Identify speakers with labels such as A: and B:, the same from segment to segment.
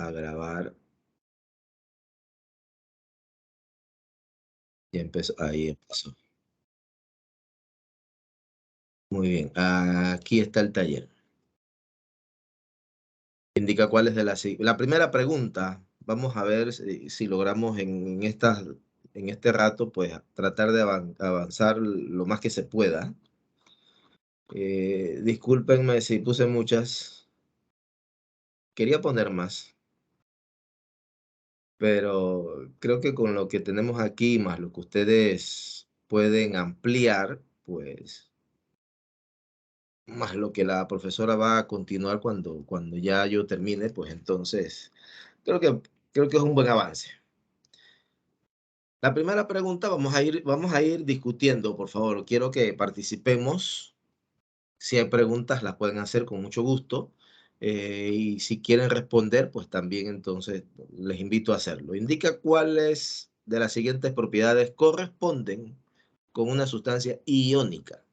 A: a grabar. Y empezó, ahí empezó. Muy bien, aquí está el taller. Indica cuál es de la primera pregunta. Vamos a ver si logramos en este rato, pues tratar de avanzar lo más que se pueda. Discúlpenme si puse muchas. Quería poner más, pero creo que con lo que tenemos aquí, más lo que ustedes pueden ampliar, pues, más lo que la profesora va a continuar cuando ya yo termine, pues entonces creo que es un buen avance. La primera pregunta vamos a ir discutiendo, por favor. Quiero que participemos. Si hay preguntas, las pueden hacer con mucho gusto. Y si quieren responder, pues también entonces les invito a hacerlo. Indica cuáles de las siguientes propiedades corresponden con una sustancia iónica.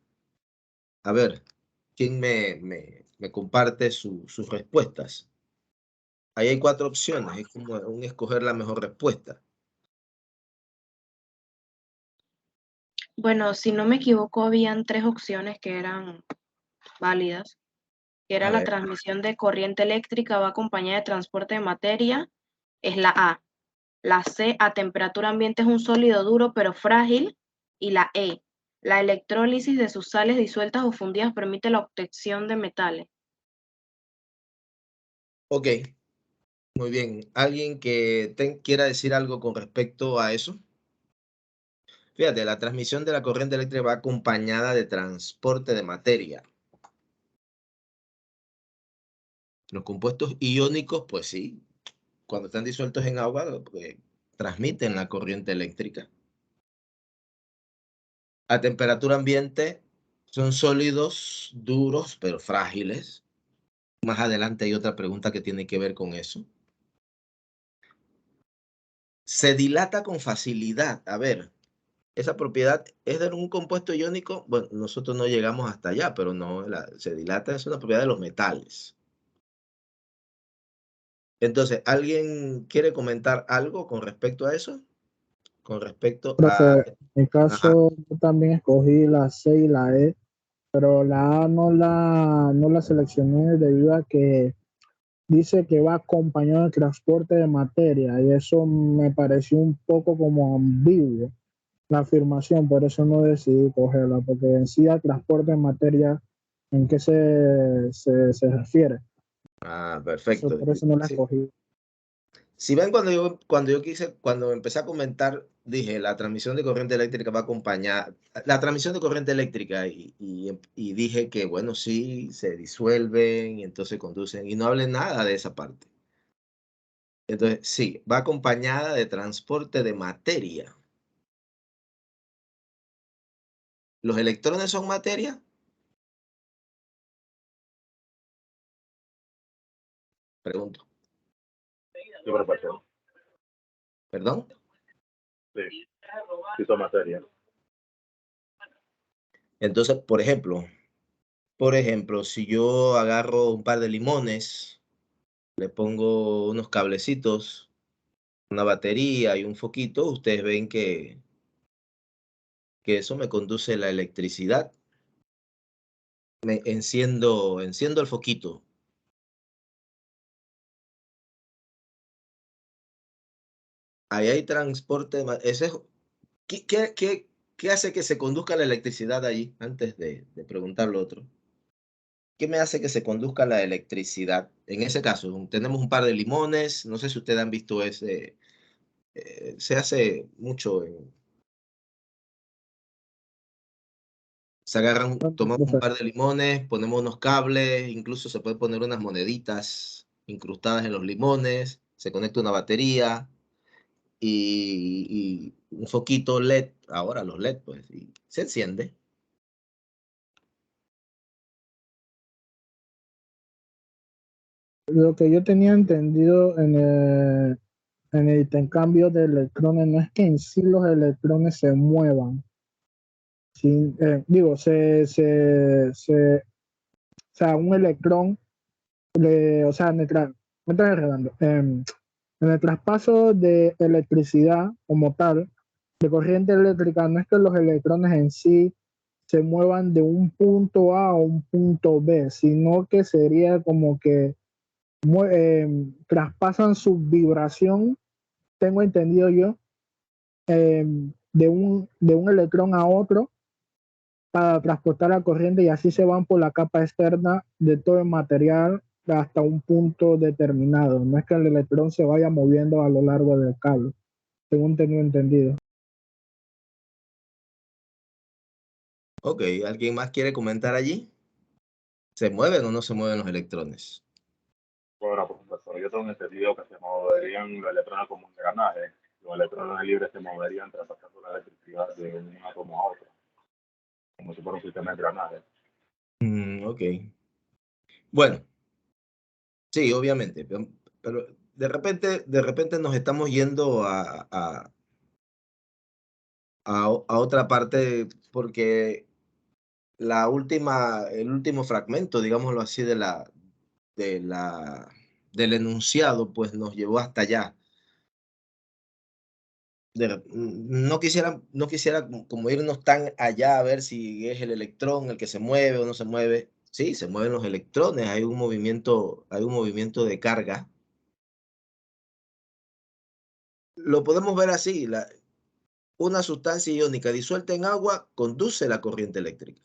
A: A ver, ¿quién me comparte sus respuestas? Ahí hay 4 opciones, es como un escoger la mejor respuesta.
B: Bueno, si no me equivoco, habían 3 opciones que eran válidas, que era
A: A
B: la
A: ver,
B: transmisión de corriente eléctrica va acompañada de transporte de materia, es la A. La C, a temperatura ambiente es un sólido duro pero frágil. Y la E, la electrólisis de sus sales disueltas o fundidas permite la obtención de metales.
A: ok, muy bien. ¿Alguien que quiera decir algo con respecto a eso? Fíjate, la transmisión de la corriente eléctrica va acompañada de transporte de materia. Los compuestos iónicos, pues sí, cuando están disueltos en agua, pues, transmiten la corriente eléctrica. A temperatura ambiente son sólidos, duros, pero frágiles. Más adelante hay otra pregunta que tiene que ver con eso. Se dilata con facilidad. A ver, esa propiedad es de un compuesto iónico. Bueno, nosotros no llegamos hasta allá, pero no, se dilata es una propiedad de los metales. Entonces, ¿alguien quiere comentar algo con respecto a eso? Con respecto a...
C: Profe, en mi
A: Ajá.
C: caso yo también escogí la C y la E, pero la A no la seleccioné debido a que dice que va acompañado de transporte de materia y eso me pareció un poco como ambiguo la afirmación, por eso no decidí cogerla, porque en sí al transporte de materia, ¿en qué se refiere?
A: Ah, perfecto.
C: Por eso no la
A: Sí.
C: escogí.
A: Si ven cuando empecé a comentar, dije, la transmisión de corriente eléctrica va acompañada, la transmisión de corriente eléctrica y dije que, bueno, sí, se disuelven y entonces conducen y no hablé nada de esa parte. Entonces, sí, va acompañada de transporte de materia. ¿Los electrones son materia? Pregunto.
D: Sí, profesor.
A: ¿Perdón?
D: Sí, sí son materia.
A: Entonces, por ejemplo, si yo agarro un par de limones, le pongo unos cablecitos, una batería y un foquito, ustedes ven que eso me conduce la electricidad. Enciendo el foquito. Ahí hay transporte. ¿Qué hace que se conduzca la electricidad allí? Antes de preguntar lo otro. ¿Qué me hace que se conduzca la electricidad? En ese caso, tenemos un par de limones. No sé si ustedes han visto ese. Se hace mucho. Se agarran, tomamos un par de limones, ponemos unos cables, incluso se puede poner unas moneditas incrustadas en los limones, se conecta una batería y un foquito LED, ahora los LED, pues, y se enciende.
C: Lo que yo tenía entendido en el intercambio de electrones no es que en sí los electrones se muevan, digo, o sea, un electrón, o sea, me estoy enredando. En el traspaso de electricidad como tal, de corriente eléctrica, no es que los electrones en sí se muevan de un punto A a un punto B, sino que sería como que traspasan su vibración, tengo entendido yo, de un electrón a otro para transportar la corriente y así se van por la capa externa de todo el material hasta un punto determinado. No es que el electrón se vaya moviendo a lo largo del cable, según tengo entendido.
A: Ok, ¿alguien más quiere comentar allí? ¿Se mueven o no se mueven los electrones?
D: Bueno, profesor, yo tengo entendido que se moverían los electrones como un engranaje. Los electrones libres se moverían traspasando la electricidad de un átomo a otro, como si fuera un sistema de engranaje.
A: Ok. Bueno, sí, obviamente, pero de repente nos estamos yendo a otra parte porque el último fragmento, digámoslo así, de la, del enunciado, pues nos llevó hasta allá. No quisiera como irnos tan allá a ver si es el electrón el que se mueve o no se mueve. Sí, se mueven los electrones, hay un movimiento de carga. Lo podemos ver así, una sustancia iónica disuelta en agua conduce la corriente eléctrica.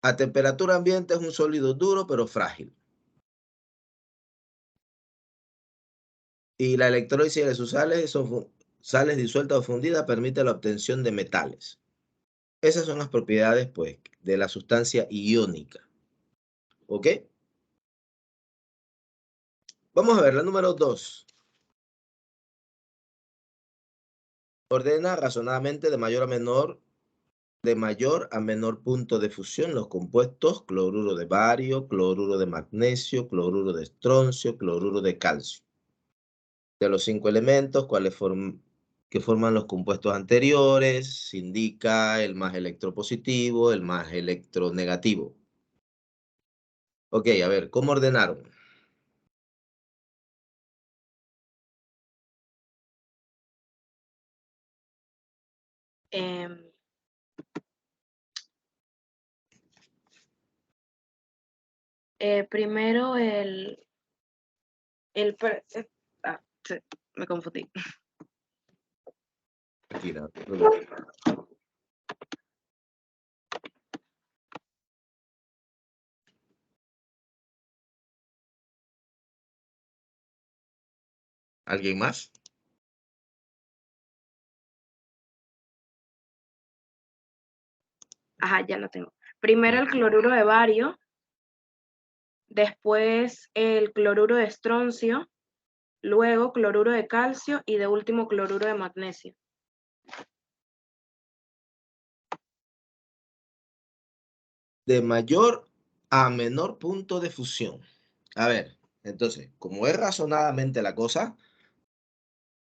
A: A temperatura ambiente es un sólido duro pero frágil. Y la electrólisis de sus sales disueltas o fundidas permite la obtención de metales. Esas son las propiedades, pues, de la sustancia iónica. ¿Ok? Vamos a ver la número 2. Ordena razonadamente de mayor a menor punto de fusión los compuestos cloruro de bario, cloruro de magnesio, cloruro de estroncio, cloruro de calcio. De los 5 elementos, que forman los compuestos anteriores, se indica el más electropositivo, el más electronegativo. Ok, a ver, ¿cómo ordenaron?
B: Primero sí, me confundí.
A: Aquí, no te preocupes. ¿Alguien más?
B: Ajá, ya lo tengo. Primero el cloruro de bario, después el cloruro de estroncio, luego cloruro de calcio y de último cloruro de magnesio.
A: De mayor a menor punto de fusión. A ver, entonces, como es razonadamente la cosa,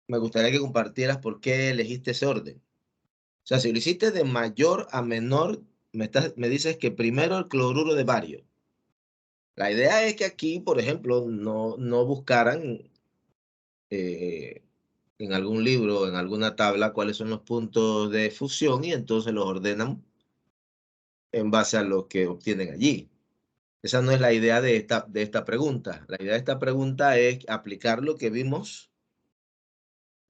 A: me gustaría que compartieras por qué elegiste ese orden. O sea, si lo hiciste de mayor a menor, me dices que primero el cloruro de bario. La idea es que aquí, por ejemplo, no buscaran en algún libro, en alguna tabla, cuáles son los puntos de fusión y entonces los ordenan en base a lo que obtienen allí. Esa no es la idea de esta pregunta. La idea de esta pregunta es aplicar lo que vimos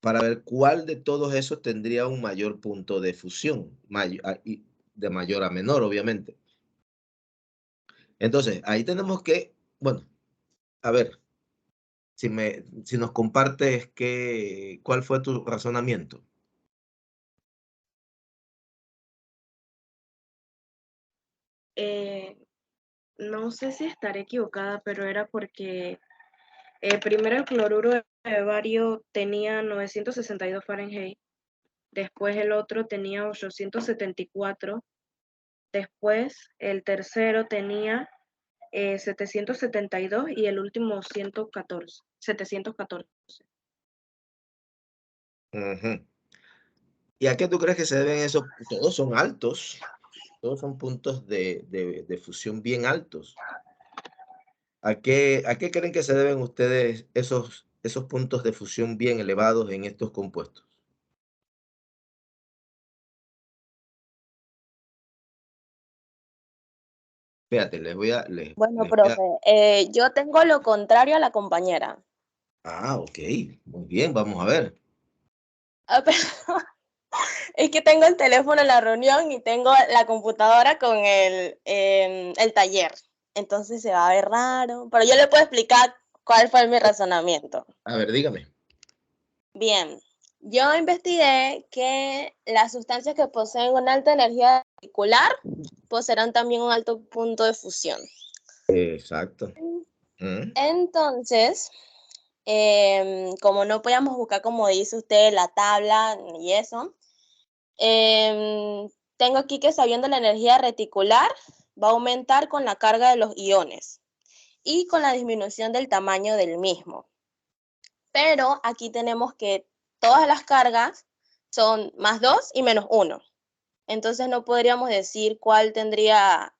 A: para ver cuál de todos esos tendría un mayor punto de fusión, de mayor a menor, obviamente. Entonces, ahí tenemos que, bueno, a ver, si nos compartes cuál fue tu razonamiento.
B: No sé si estaré equivocada, pero era porque primero el cloruro de bario tenía 962 Fahrenheit, después el otro tenía 874, después el tercero tenía 772 y el último 714.
A: Ujú. ¿Y a qué tú crees que se deben esos? Todos son altos. Todos son puntos de fusión bien altos. ¿A qué creen que se deben ustedes esos puntos de fusión bien elevados en estos compuestos? Fíjate,
B: Bueno,
A: les voy a...
B: profe, yo tengo lo contrario a la compañera.
A: Ah, ok, muy bien, vamos a ver.
B: Ah, pero es que tengo el teléfono en la reunión y tengo la computadora con el taller. Entonces se va a ver raro. Pero yo le puedo explicar cuál fue mi razonamiento.
A: A ver, dígame.
B: Bien, yo investigué que las sustancias que poseen una alta energía reticular poseerán también un alto punto de fusión.
A: Exacto. Mm,
B: Entonces, como no podíamos buscar, como dice usted, la tabla y eso, tengo aquí que sabiendo la energía reticular va a aumentar con la carga de los iones y con la disminución del tamaño del mismo. Pero aquí tenemos que todas las cargas son +2 y -1. Entonces no podríamos decir cuál tendría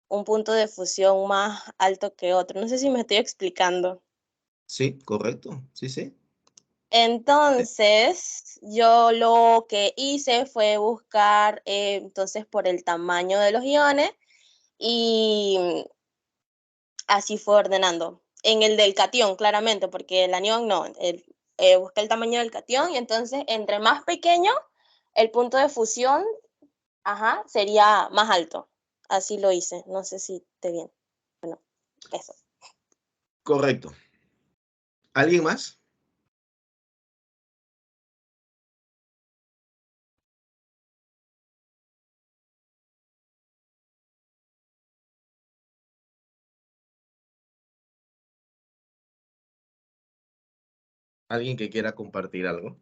B: un punto de fusión más alto que otro. No sé si me estoy explicando.
A: sí, correcto. Sí, sí.
B: Entonces, yo lo que hice fue buscar entonces por el tamaño de los iones y así fue ordenando. En el del catión, claramente, porque el anión no. Busqué el tamaño del catión y entonces entre más pequeño, el punto de fusión, sería más alto. Así lo hice. No sé si esté bien. Bueno, eso.
A: Correcto. ¿Alguien más? ¿Alguien que quiera compartir algo?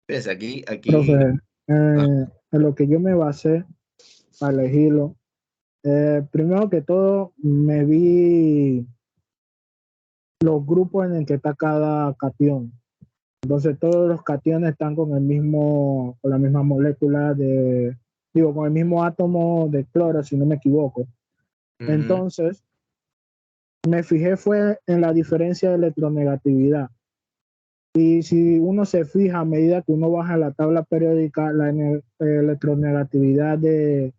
A: Pues
C: Profe,
A: ah,
C: en lo que yo me basé para elegirlo, primero que todo me vi los grupos en el que está cada cation. Entonces todos los cationes están con la misma molécula con el mismo átomo de cloro, si no me equivoco.
A: ujú,
C: Entonces me fijé fue en la diferencia de electronegatividad. Y si uno se fija a medida que uno baja la tabla periódica, la electronegatividad de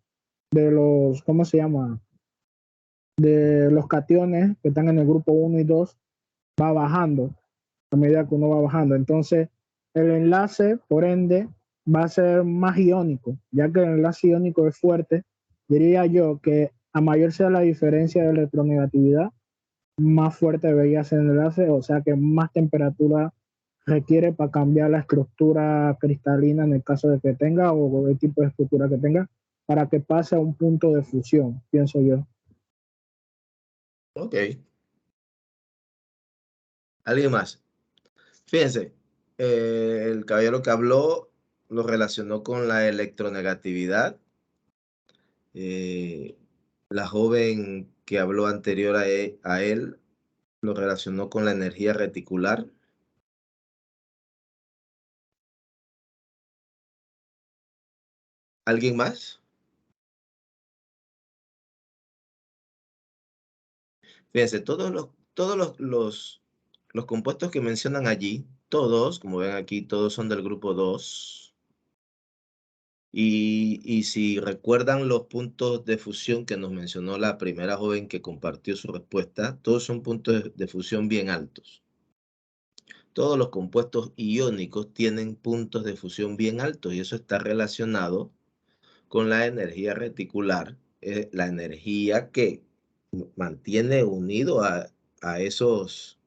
C: los, ¿cómo se llama? De los cationes que están en el grupo 1 y 2 va bajando a medida que uno va bajando. Entonces, el enlace, por ende, va a ser más iónico, ya que el enlace iónico es fuerte. Diría yo que a mayor sea la diferencia de electronegatividad, más fuerte debería ser el enlace, o sea que más temperatura requiere para cambiar la estructura cristalina en el caso de que tenga o el tipo de estructura que tenga para que pase a un punto de fusión, pienso yo.
A: ok. ¿Alguien más? Fíjense, el caballero que habló lo relacionó con la electronegatividad. Eh, la joven que habló anterior a él lo relacionó con la energía reticular. ¿Alguien más? Fíjense, los compuestos que mencionan allí, todos, como ven aquí, todos son del grupo 2. Y si recuerdan los puntos de fusión que nos mencionó la primera joven que compartió su respuesta, todos son puntos de fusión bien altos. Todos los compuestos iónicos tienen puntos de fusión bien altos y eso está relacionado con la energía reticular, la energía que mantiene unido a esos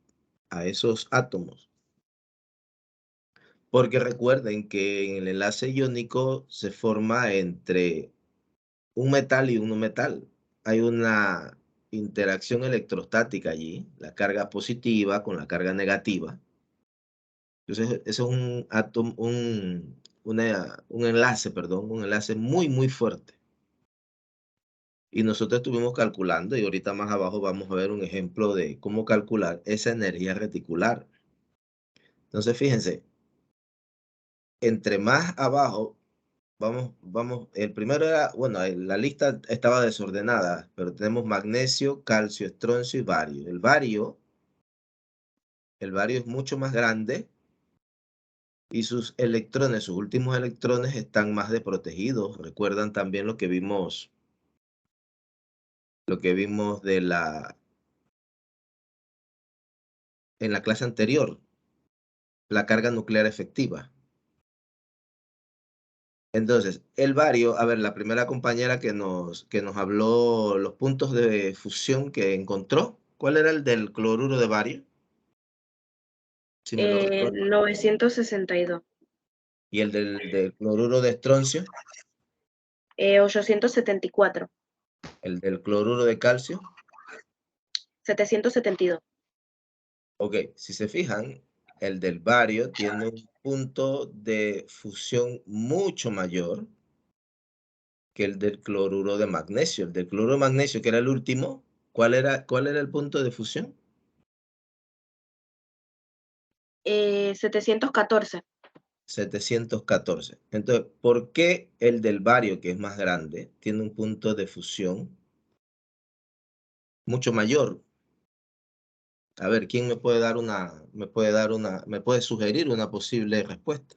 A: átomos. Porque recuerden que en el enlace iónico se forma entre un metal y un no metal. Hay una interacción electrostática allí, la carga positiva con la carga negativa. Entonces, eso es un átomo, un enlace, perdón, un enlace muy, muy fuerte. Y nosotros estuvimos calculando, y ahorita más abajo vamos a ver un ejemplo de cómo calcular esa energía reticular. Entonces, fíjense, entre más abajo, el primero era, bueno, la lista estaba desordenada, pero tenemos magnesio, calcio, estroncio y bario. El bario es mucho más grande y sus electrones, sus últimos electrones están más desprotegidos. Recuerdan también lo que vimos en la clase anterior, la carga nuclear efectiva. Entonces, el bario, a ver, la primera compañera que nos habló los puntos de fusión que encontró, ¿cuál era el del cloruro de bario? Si me lo recuerdo.
B: 962.
A: ¿Y el del cloruro de estroncio?
B: 874.
A: ¿El del cloruro de calcio?
B: 772.
A: Ok, si se fijan, el del bario tiene un punto de fusión mucho mayor que el del cloruro de magnesio. El del cloruro de magnesio, que era el último, ¿cuál era el punto de fusión?
B: 714.
A: 714. Entonces, ¿por qué el del bario, que es más grande, tiene un punto de fusión mucho mayor? A ver, ¿quién me puede sugerir una posible respuesta?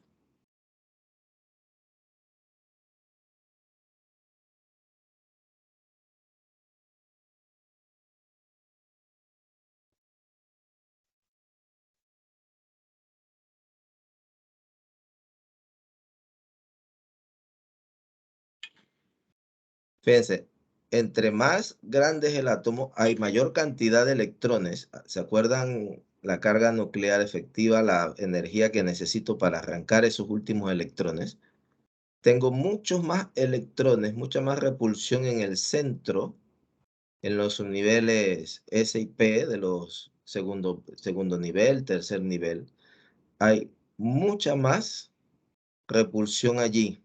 A: Fíjense, entre más grande es el átomo, hay mayor cantidad de electrones. ¿Se acuerdan la carga nuclear efectiva, la energía que necesito para arrancar esos últimos electrones? Tengo muchos más electrones, mucha más repulsión en el centro, en los subniveles S y P de los segundo nivel, tercer nivel. Hay mucha más repulsión allí.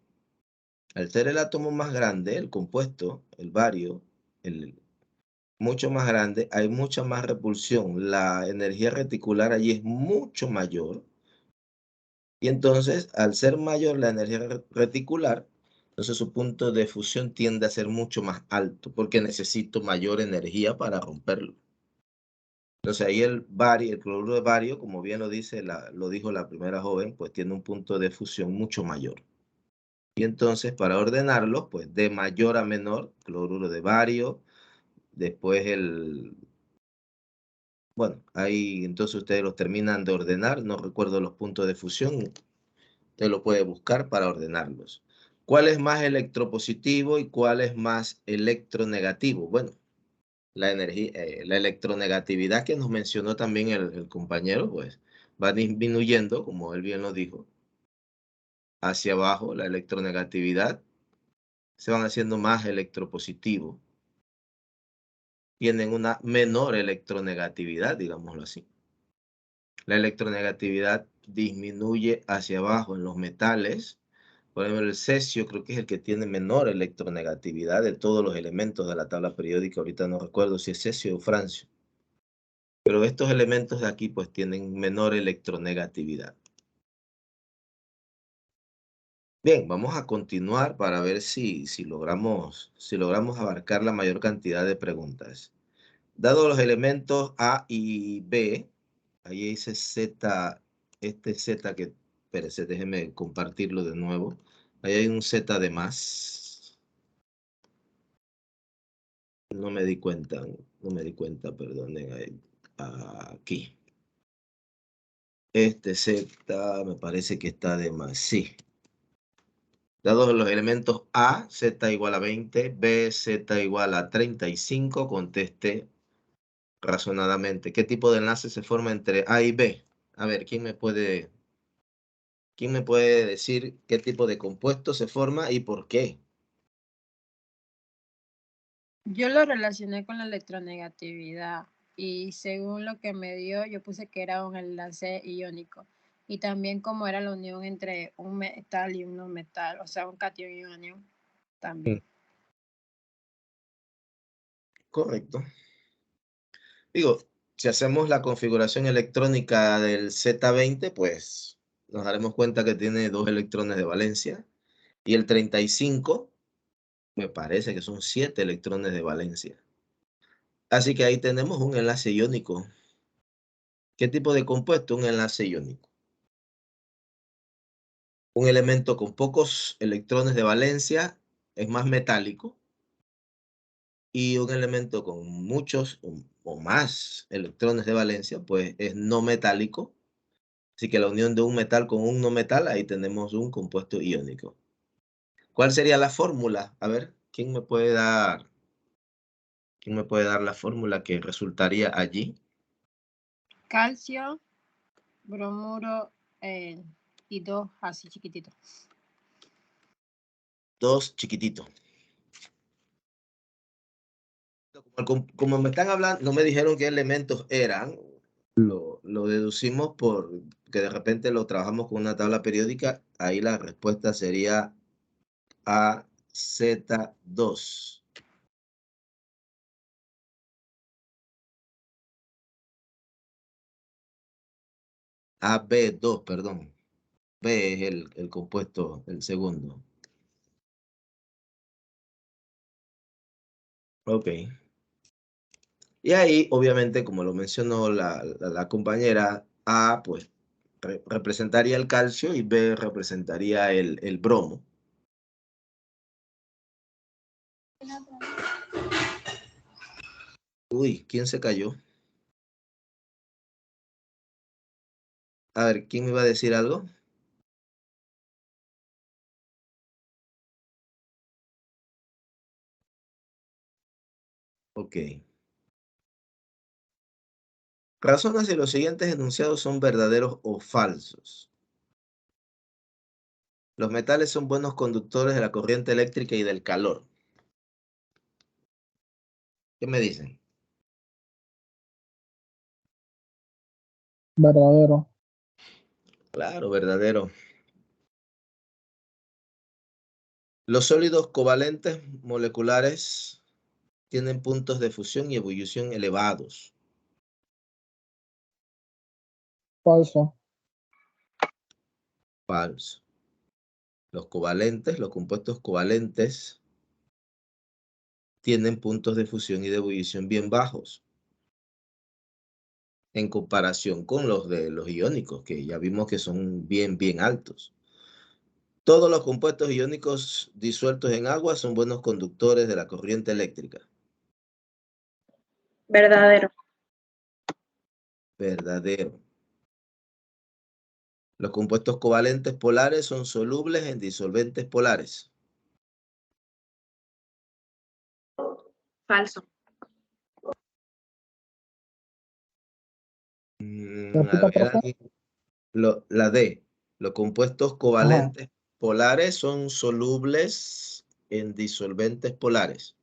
A: Al ser el átomo más grande, el compuesto, el bario, mucho más grande, hay mucha más repulsión. La energía reticular allí es mucho mayor. Y entonces, al ser mayor la energía reticular, entonces su punto de fusión tiende a ser mucho más alto, porque necesito mayor energía para romperlo. Entonces ahí el cloruro de bario, como bien lo dijo la primera joven, pues tiene un punto de fusión mucho mayor. Y entonces, para ordenarlo, pues de mayor a menor, cloruro de bario, después bueno, ahí entonces ustedes los terminan de ordenar, no recuerdo los puntos de fusión, usted lo puede buscar para ordenarlos. ¿Cuál es más electropositivo y cuál es más electronegativo? Bueno, la electronegatividad que nos mencionó también el compañero, pues va disminuyendo, como él bien lo dijo, hacia abajo la electronegatividad, se van haciendo más electropositivos, tienen una menor electronegatividad, digámoslo así. La electronegatividad disminuye hacia abajo en los metales. Por ejemplo, el cesio creo que es el que tiene menor electronegatividad de todos los elementos de la tabla periódica. Ahorita no recuerdo si es cesio o francio. Pero estos elementos de aquí pues tienen menor electronegatividad. Bien, vamos a continuar para ver si logramos abarcar la mayor cantidad de preguntas. Dado los elementos A y B, ahí dice Z, este Z que, espérese, déjeme compartirlo de nuevo. Ahí hay un Z de más. No me di cuenta, perdonen. Aquí. Este Z me parece que está de más, sí. Dados los elementos A, Z igual a 20, B, Z igual a 35, conteste razonadamente. ¿Qué tipo de enlace se forma entre A y B? A ver, ¿quién me puede decir qué tipo de compuesto se forma y por qué?
E: Yo lo relacioné con la electronegatividad y según lo que me dio, yo puse que era un enlace iónico y también como era la unión entre un metal y un no metal, o sea, un catión y un anión también.
A: Correcto. Digo, si hacemos la configuración electrónica del Z20, pues nos daremos cuenta que tiene 2 electrones de valencia. Y el 35, me parece que son 7 electrones de valencia. Así que ahí tenemos un enlace iónico. ¿Qué tipo de compuesto? Un enlace iónico. Un elemento con pocos electrones de valencia es más metálico. Y un elemento con muchos o más electrones de valencia, pues es no metálico. Así que la unión de un metal con un no metal, ahí tenemos un compuesto iónico. ¿Cuál sería la fórmula? A ver, ¿quién me puede dar la fórmula que resultaría allí?
E: Calcio, bromuro y 2 así chiquititos.
A: 2 chiquititos. Como me están hablando, no me dijeron qué elementos eran. Lo deducimos por que de repente lo trabajamos con una tabla periódica. Ahí la respuesta sería AZ2. AB2, perdón. B es el compuesto, el segundo. Ok. Y ahí, obviamente, como lo mencionó la compañera, A, pues, representaría el calcio y B representaría el bromo. Uy, ¿quién se cayó? A ver, ¿quién me iba a decir algo? Ok. Razona si los siguientes enunciados son verdaderos o falsos. Los metales son buenos conductores de la corriente eléctrica y del calor. ¿Qué me dicen?
C: Verdadero.
A: Claro, verdadero. Los sólidos covalentes moleculares tienen puntos de fusión y ebullición elevados.
C: Falso.
A: Falso. Los covalentes, los compuestos covalentes, tienen puntos de fusión y de ebullición bien bajos en comparación con los de los iónicos, que ya vimos que son bien altos. Todos los compuestos iónicos disueltos en agua son buenos conductores de la corriente eléctrica.
B: Verdadero.
A: Verdadero. Los compuestos covalentes polares son solubles en disolventes polares.
B: Falso.
A: A
C: Repita,
A: ver,
C: profe.
A: la D. Los compuestos covalentes polares son solubles en disolventes polares.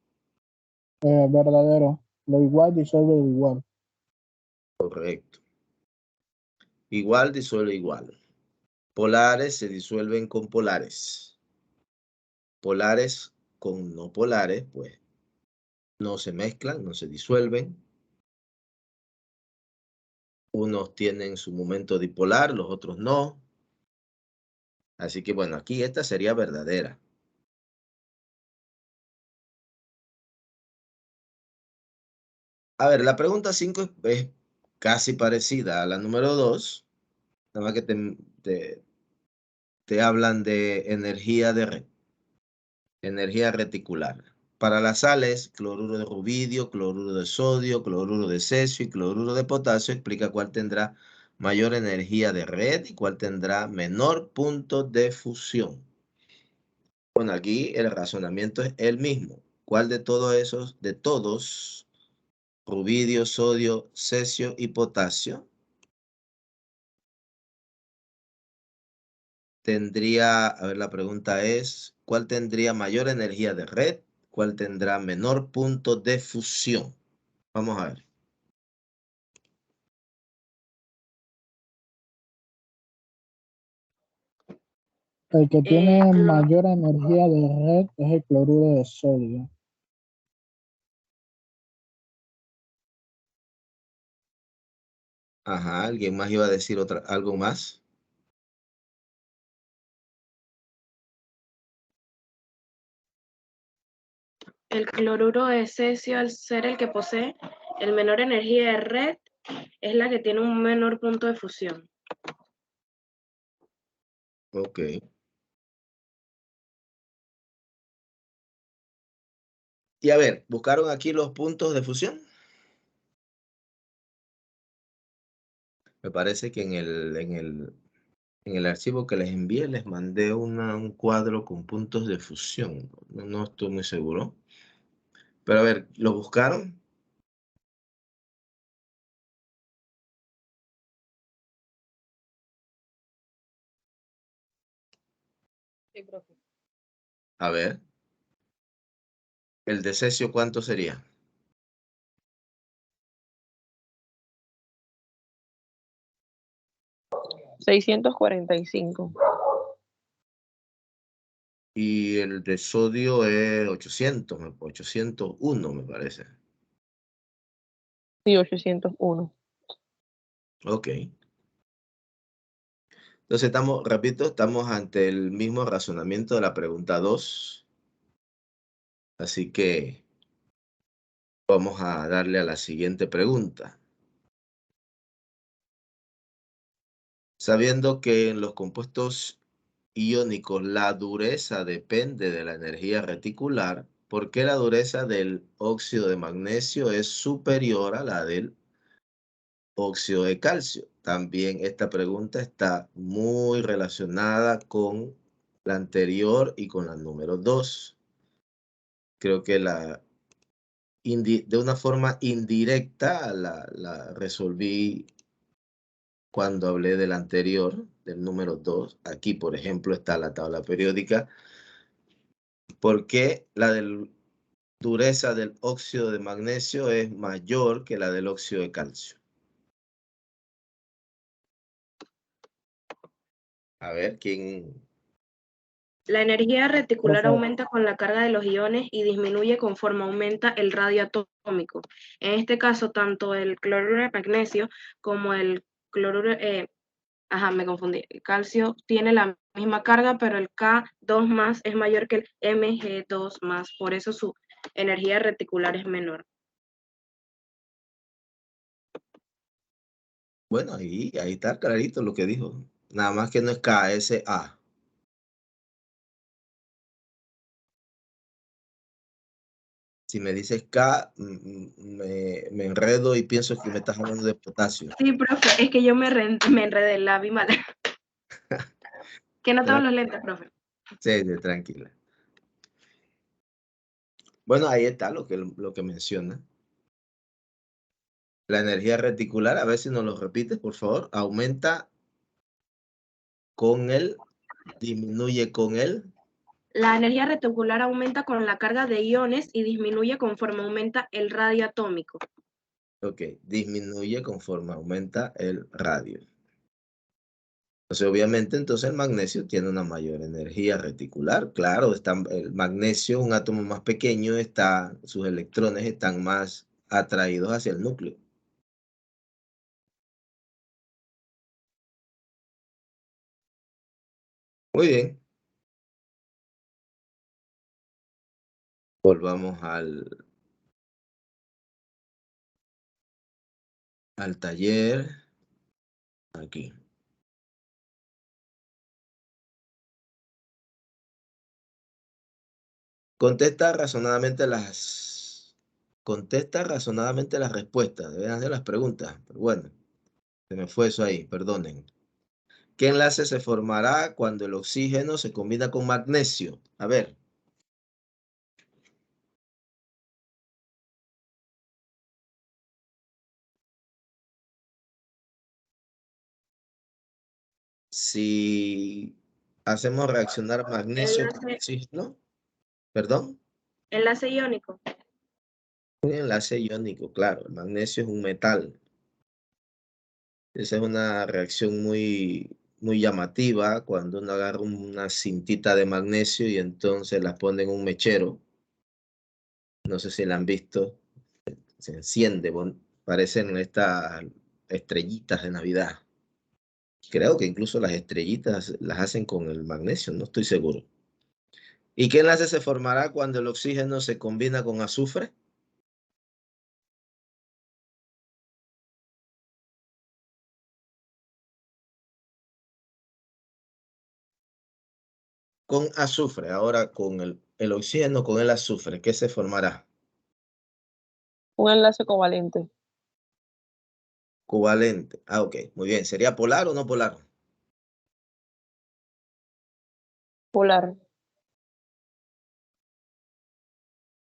C: Verdadero. Lo igual disuelve lo igual.
A: Correcto. Igual disuelve igual. Polares se disuelven con polares. Polares con no polares, pues no se mezclan, no se disuelven. Unos tienen su momento dipolar, los otros no. Así que bueno, aquí esta sería verdadera. A ver, la pregunta 5 es casi parecida a la número 2, nada más que te hablan de energía de red, energía reticular. Para las sales, cloruro de rubidio, cloruro de sodio, cloruro de cesio y cloruro de potasio, explica cuál tendrá mayor energía de red y cuál tendrá menor punto de fusión. Bueno, aquí el razonamiento es el mismo. ¿Cuál de todos, rubidio, sodio, cesio y potasio, tendría, a ver, la pregunta es, ¿cuál tendría mayor energía de red? ¿Cuál tendrá menor punto de fusión? Vamos a ver.
C: El que tiene
B: Cloro.
C: mayor energía de red es el cloruro de sodio.
A: Ajá, ¿alguien más iba a decir algo más?
B: El cloruro de cesio, al ser el que posee el menor energía de red, es la que tiene un menor punto de fusión.
A: Ok. Y a ver, ¿buscaron aquí los puntos de fusión? Me parece que en el archivo que les envié les mandé un cuadro con puntos de fusión. No estoy muy seguro. Pero a ver, ¿lo buscaron?
E: Sí, profe.
A: A ver. ¿El de cesio cuánto sería?
F: 645.
A: Y el de sodio es 801, me parece.
F: Sí, 801.
A: Ok. Entonces repito, estamos ante el mismo razonamiento de la pregunta 2. Así que vamos a darle a la siguiente pregunta. Sabiendo que en los compuestos iónicos la dureza depende de la energía reticular, ¿por qué la dureza del óxido de magnesio es superior a la del óxido de calcio? También esta pregunta está muy relacionada con la anterior y con la número 2. Creo que de una forma indirecta la resolví cuando hablé del anterior, del número 2. Aquí, por ejemplo, está la tabla periódica. ¿Por qué la dureza del óxido de magnesio es mayor que la del óxido de calcio? A ver, ¿quién?
B: La energía reticular
C: Profe,
B: aumenta con la carga de los iones y disminuye conforme aumenta el radio atómico. En este caso, tanto el cloruro de magnesio como el cloruro, me confundí, el calcio tiene la misma carga, pero el K2 más es mayor que el Mg2 más, por eso su energía reticular es menor.
A: Bueno, ahí está clarito lo que dijo. Nada más que no es K, es A. Si me dices K, me enredo y pienso que me estás hablando de potasio.
B: Sí, profe, es que yo me enredé, la vi mal. Que no tengo los lentes, profe.
A: Sí, tranquila. Bueno, ahí está lo que menciona. La energía reticular, a ver si nos lo repites, por favor, aumenta con disminuye con
B: La energía reticular aumenta con la carga de iones y disminuye conforme aumenta el radio atómico.
A: ok, disminuye conforme aumenta el radio. Entonces, obviamente, entonces el magnesio tiene una mayor energía reticular. Claro, el magnesio, un átomo más pequeño, sus electrones están más atraídos hacia el núcleo. Muy bien. Volvamos al taller. Aquí. Contesta razonadamente las respuestas. Deben hacer las preguntas. Pero bueno, se me fue eso ahí, perdonen. ¿Qué enlace se formará cuando el oxígeno se combina con magnesio? A ver. Si hacemos reaccionar magnesio con oxígeno, perdón,
B: Enlace iónico.
A: un enlace iónico, claro, el magnesio es un metal. Esa es una reacción muy llamativa cuando uno agarra una cintita de magnesio y entonces la pone en un mechero. No sé si la han visto, se enciende, parecen estas estrellitas de Navidad. Creo que incluso las estrellitas las hacen con el magnesio, no estoy seguro. ¿Y qué enlace se formará cuando el oxígeno se combina con azufre? Con azufre, ahora con el oxígeno con el azufre, ¿qué se formará?
F: Un enlace covalente.
A: Covalente. Ah, ok, muy bien. ¿Sería polar o no polar?
F: Polar.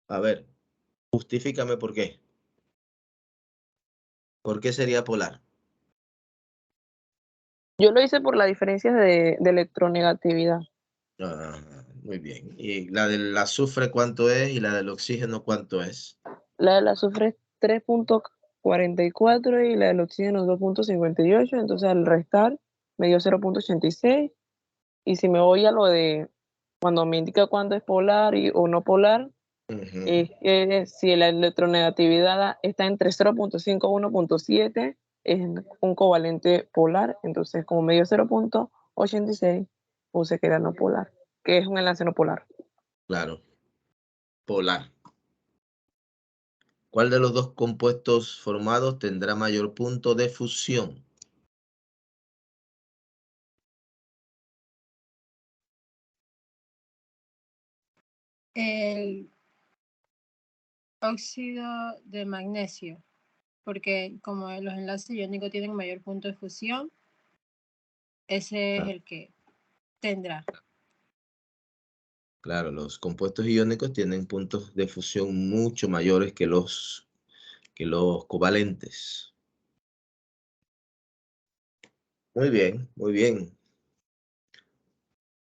A: A ver, justifícame por qué. ¿Por qué sería polar?
F: Yo lo hice por la diferencia de electronegatividad.
A: Ah, muy bien. ¿Y la del azufre cuánto es y la del oxígeno cuánto es?
F: La del azufre es 3.44 y la del oxígeno es 2.58, entonces al restar me dio 0.86. Y si me voy a lo de cuando me indica cuándo es polar o no polar,
A: Ujú.
F: es que si la electronegatividad está entre 0.5 y 1.7, es un covalente polar. Entonces, como me dio 0.86, puse que era no polar, que es un enlace no polar.
A: Claro, polar. ¿Cuál de los dos compuestos formados tendrá mayor punto de fusión?
E: El óxido de magnesio, porque como los enlaces iónicos tienen mayor punto de fusión, ese es el que tendrá.
A: Claro, los compuestos iónicos tienen puntos de fusión mucho mayores que los covalentes. Muy bien, muy bien.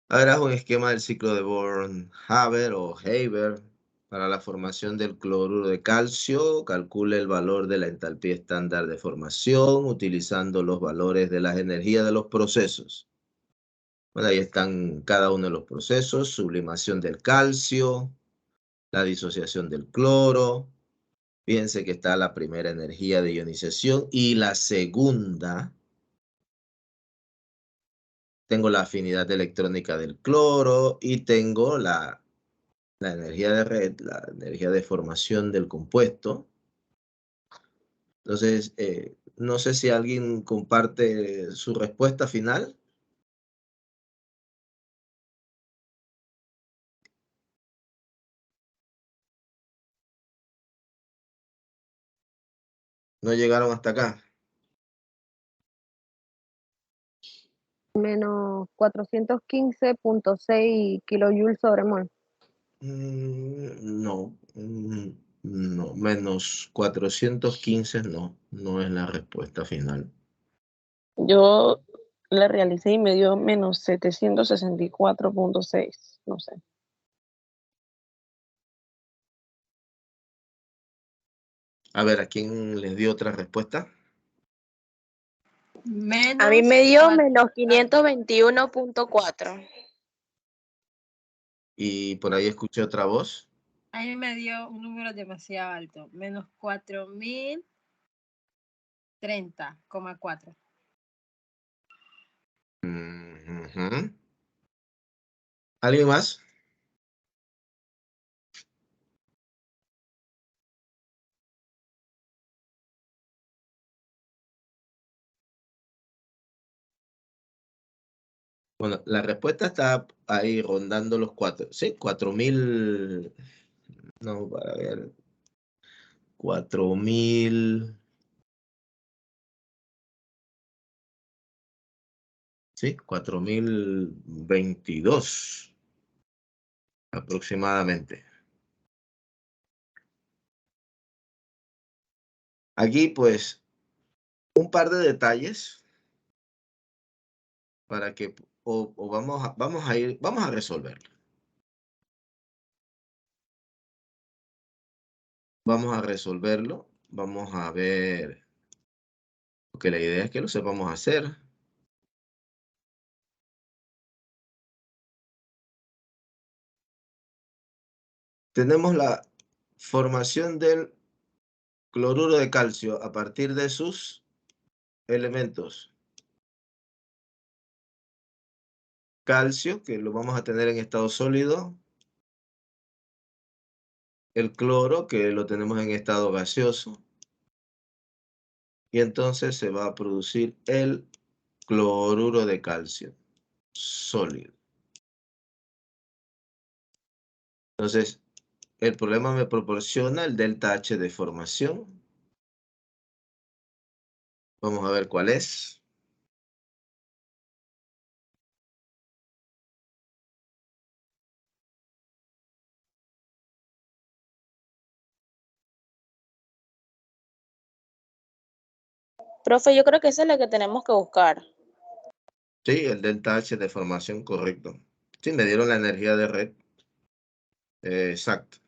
A: Ahora es un esquema del ciclo de Born-Haber o Haber para la formación del cloruro de calcio. Calcule el valor de la entalpía estándar de formación utilizando los valores de las energías de los procesos. Bueno, ahí están cada uno de los procesos: sublimación del calcio, la disociación del cloro. Fíjense que está la primera energía de ionización y la segunda. Tengo la afinidad electrónica del cloro y tengo la energía de red, la energía de formación del compuesto. Entonces, no sé si alguien comparte su respuesta final. No llegaron hasta acá.
F: Menos 415.6 kilojoules sobre mol.
A: No, no, menos 415 no es la respuesta final.
F: Yo la realicé y me dio menos 764.6, no sé.
A: A ver, ¿a quién les dio otra respuesta?
E: Menos
B: A mí me dio menos
E: 521.
B: 521.4.
A: Y por ahí escuché otra voz.
E: A mí me dio un número demasiado alto, menos 4030,4.
A: Ujú. ¿Alguien más? Bueno, la respuesta está ahí rondando los 4.000, no, para ver, 4.000, sí, 4.022 aproximadamente. Aquí, pues, un par de detalles para que, o vamos a resolverlo. Vamos a resolverlo, vamos a ver, porque la idea es que lo sepamos hacer. Tenemos la formación del cloruro de calcio a partir de sus elementos. Calcio, que lo vamos a tener en estado sólido. El cloro, que lo tenemos en estado gaseoso. Y entonces se va a producir el cloruro de calcio sólido. Entonces, el problema me proporciona el delta H de formación. Vamos a ver cuál es.
B: Profe, yo creo que esa es la que tenemos que buscar.
A: Sí, el delta H de formación, correcto. Sí, me dieron la energía de red. Exacto.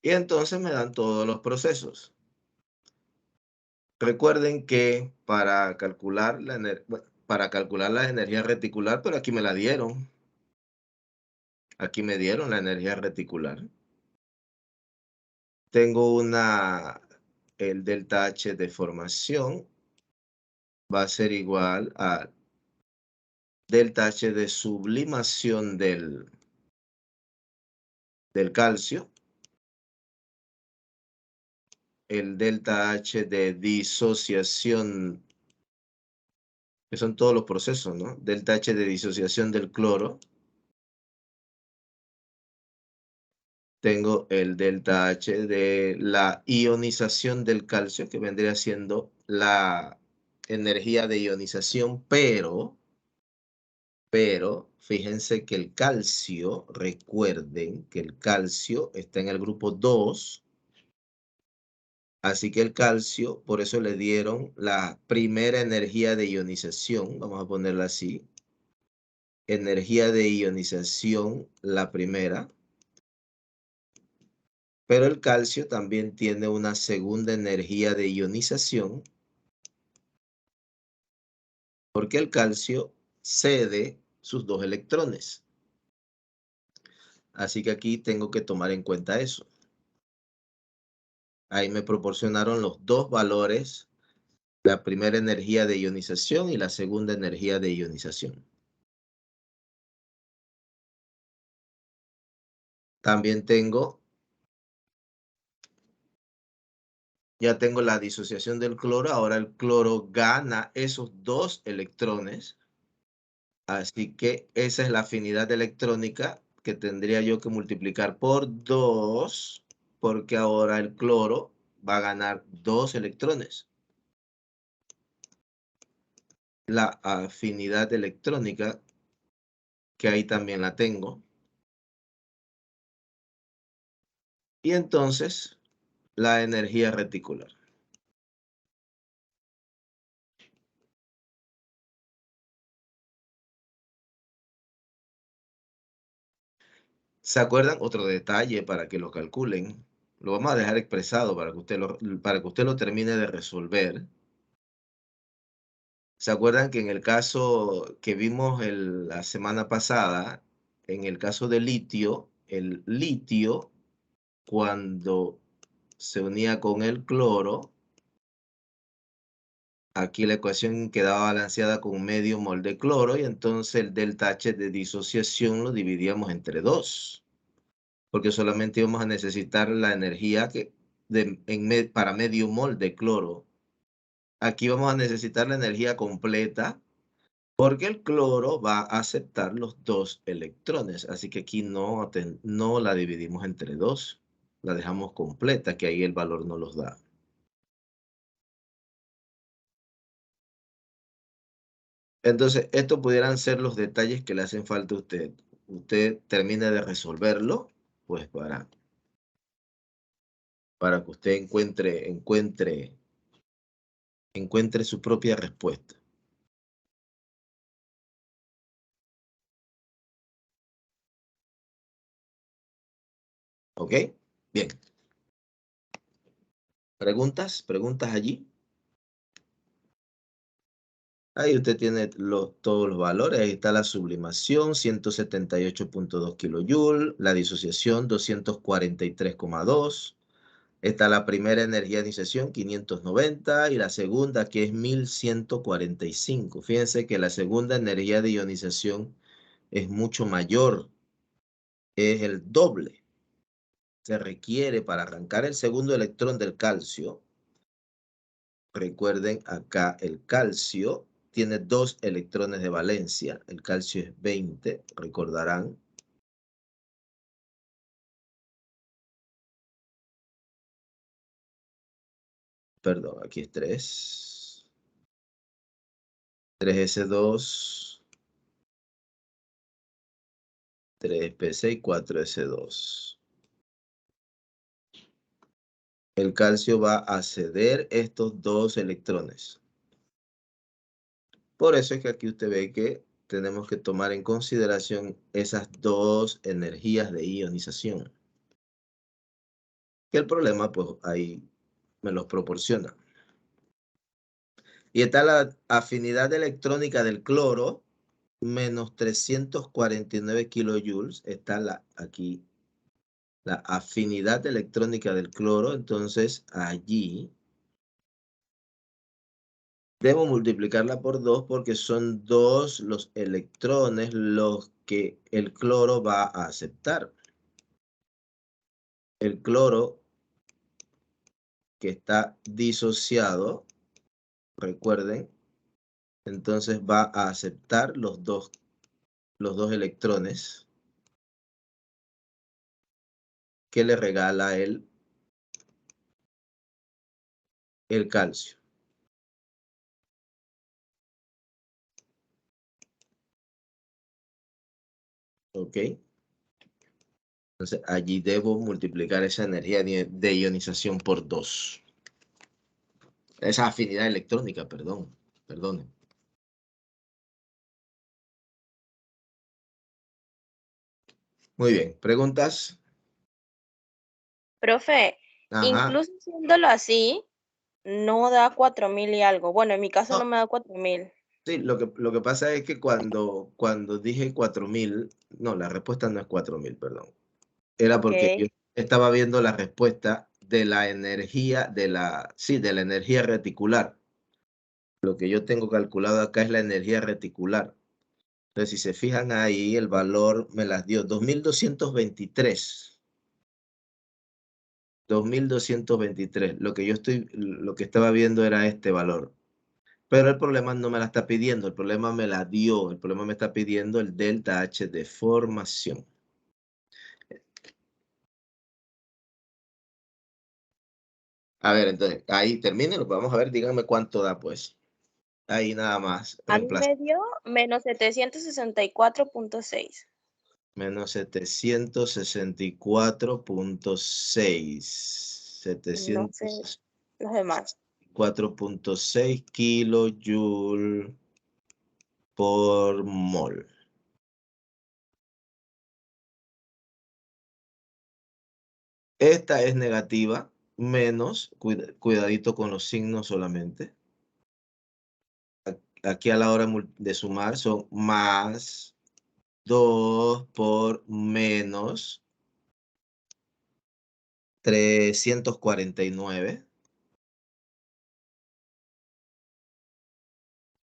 A: Y entonces me dan todos los procesos. Recuerden que para calcular la energía reticular, pero aquí me la dieron. Aquí me dieron la energía reticular. Tengo el delta H de formación va a ser igual a delta H de sublimación del calcio. El delta H de disociación, que son todos los procesos, ¿no? Delta H de disociación del cloro. Tengo el delta H de la ionización del calcio, que vendría siendo la energía de ionización, pero fíjense que el calcio, recuerden que el calcio está en el grupo 2, así que el calcio, por eso le dieron la primera energía de ionización, vamos a ponerla así, energía de ionización, la primera. Pero el calcio también tiene una segunda energía de ionización, porque el calcio cede sus 2 electrones. Así que aquí tengo que tomar en cuenta eso. Ahí me proporcionaron los 2 valores, la primera energía de ionización y la segunda energía de ionización. También ya tengo la disociación del cloro. Ahora el cloro gana esos 2 electrones. Así que esa es la afinidad electrónica que tendría yo que multiplicar por 2, porque ahora el cloro va a ganar 2 electrones. La afinidad electrónica, que ahí también la tengo. Y entonces, la energía reticular. ¿Se acuerdan? Otro detalle para que lo calculen. Lo vamos a dejar expresado para que usted lo termine de resolver. ¿Se acuerdan que en el caso que vimos la semana pasada, en el caso del litio, el litio, cuando se unía con el cloro, aquí la ecuación quedaba balanceada con medio mol de cloro y entonces el delta H de disociación lo dividíamos entre 2, porque solamente íbamos a necesitar la energía para medio mol de cloro. Aquí vamos a necesitar la energía completa, porque el cloro va a aceptar los 2 electrones. Así que aquí no la dividimos entre 2. La dejamos completa, que ahí el valor no los da. Entonces, estos pudieran ser los detalles que le hacen falta a usted. Usted termina de resolverlo, pues para que usted encuentre su propia respuesta. ¿Ok? Bien. ¿Preguntas? ¿Preguntas allí? Ahí usted tiene todos los valores. Ahí está la sublimación, 178.2 kilojoules. La disociación, 243,2. Está la primera energía de iniciación, 590. Y la segunda, que es 1145. Fíjense que la segunda energía de ionización es mucho mayor. Es el doble. Se requiere para arrancar el segundo electrón del calcio. Recuerden, acá el calcio tiene 2 electrones de valencia. El calcio es 20, recordarán. Perdón, aquí es 3. 3s2. 3p6 y 4s2. El calcio va a ceder estos 2 electrones. Por eso es que aquí usted ve que tenemos que tomar en consideración esas 2 energías de ionización. Que el problema, pues, ahí me los proporciona. Y está la afinidad electrónica del cloro, menos 349 kilojoules. Está aquí la afinidad electrónica del cloro. Entonces, allí debo multiplicarla por 2 porque son 2 los electrones los que el cloro va a aceptar. El cloro que está disociado, recuerden, entonces va a aceptar los dos electrones que le regala el calcio. ¿Ok? Entonces allí debo multiplicar esa energía de ionización por 2. Esa afinidad electrónica, perdonen. Muy bien, ¿preguntas?
B: Profe,
A: Ajá.
B: incluso haciéndolo así, no da 4000 y algo. Bueno, en mi caso no me da 4000.
A: Sí, lo que pasa es que cuando dije 4000, no, la respuesta no es 4000, perdón. Era porque yo estaba viendo la respuesta de la energía, de la energía reticular. Lo que yo tengo calculado acá es la energía reticular. Entonces, si se fijan ahí, el valor me las dio 2223. 2223. Lo que estaba viendo era este valor. Pero el problema no me la está pidiendo, el problema me la dio. El problema me está pidiendo el delta H de formación. A ver, entonces, ahí termínelo. Vamos a ver, díganme cuánto da, pues. Ahí nada más.
B: A mí me dio menos 764.6.
A: Menos 764.6.
B: No sé los demás.
A: 4.6 kilojoule por mol. Esta es negativa, menos, cuidadito con los signos solamente. Aquí a la hora de sumar son más 2 por menos 349.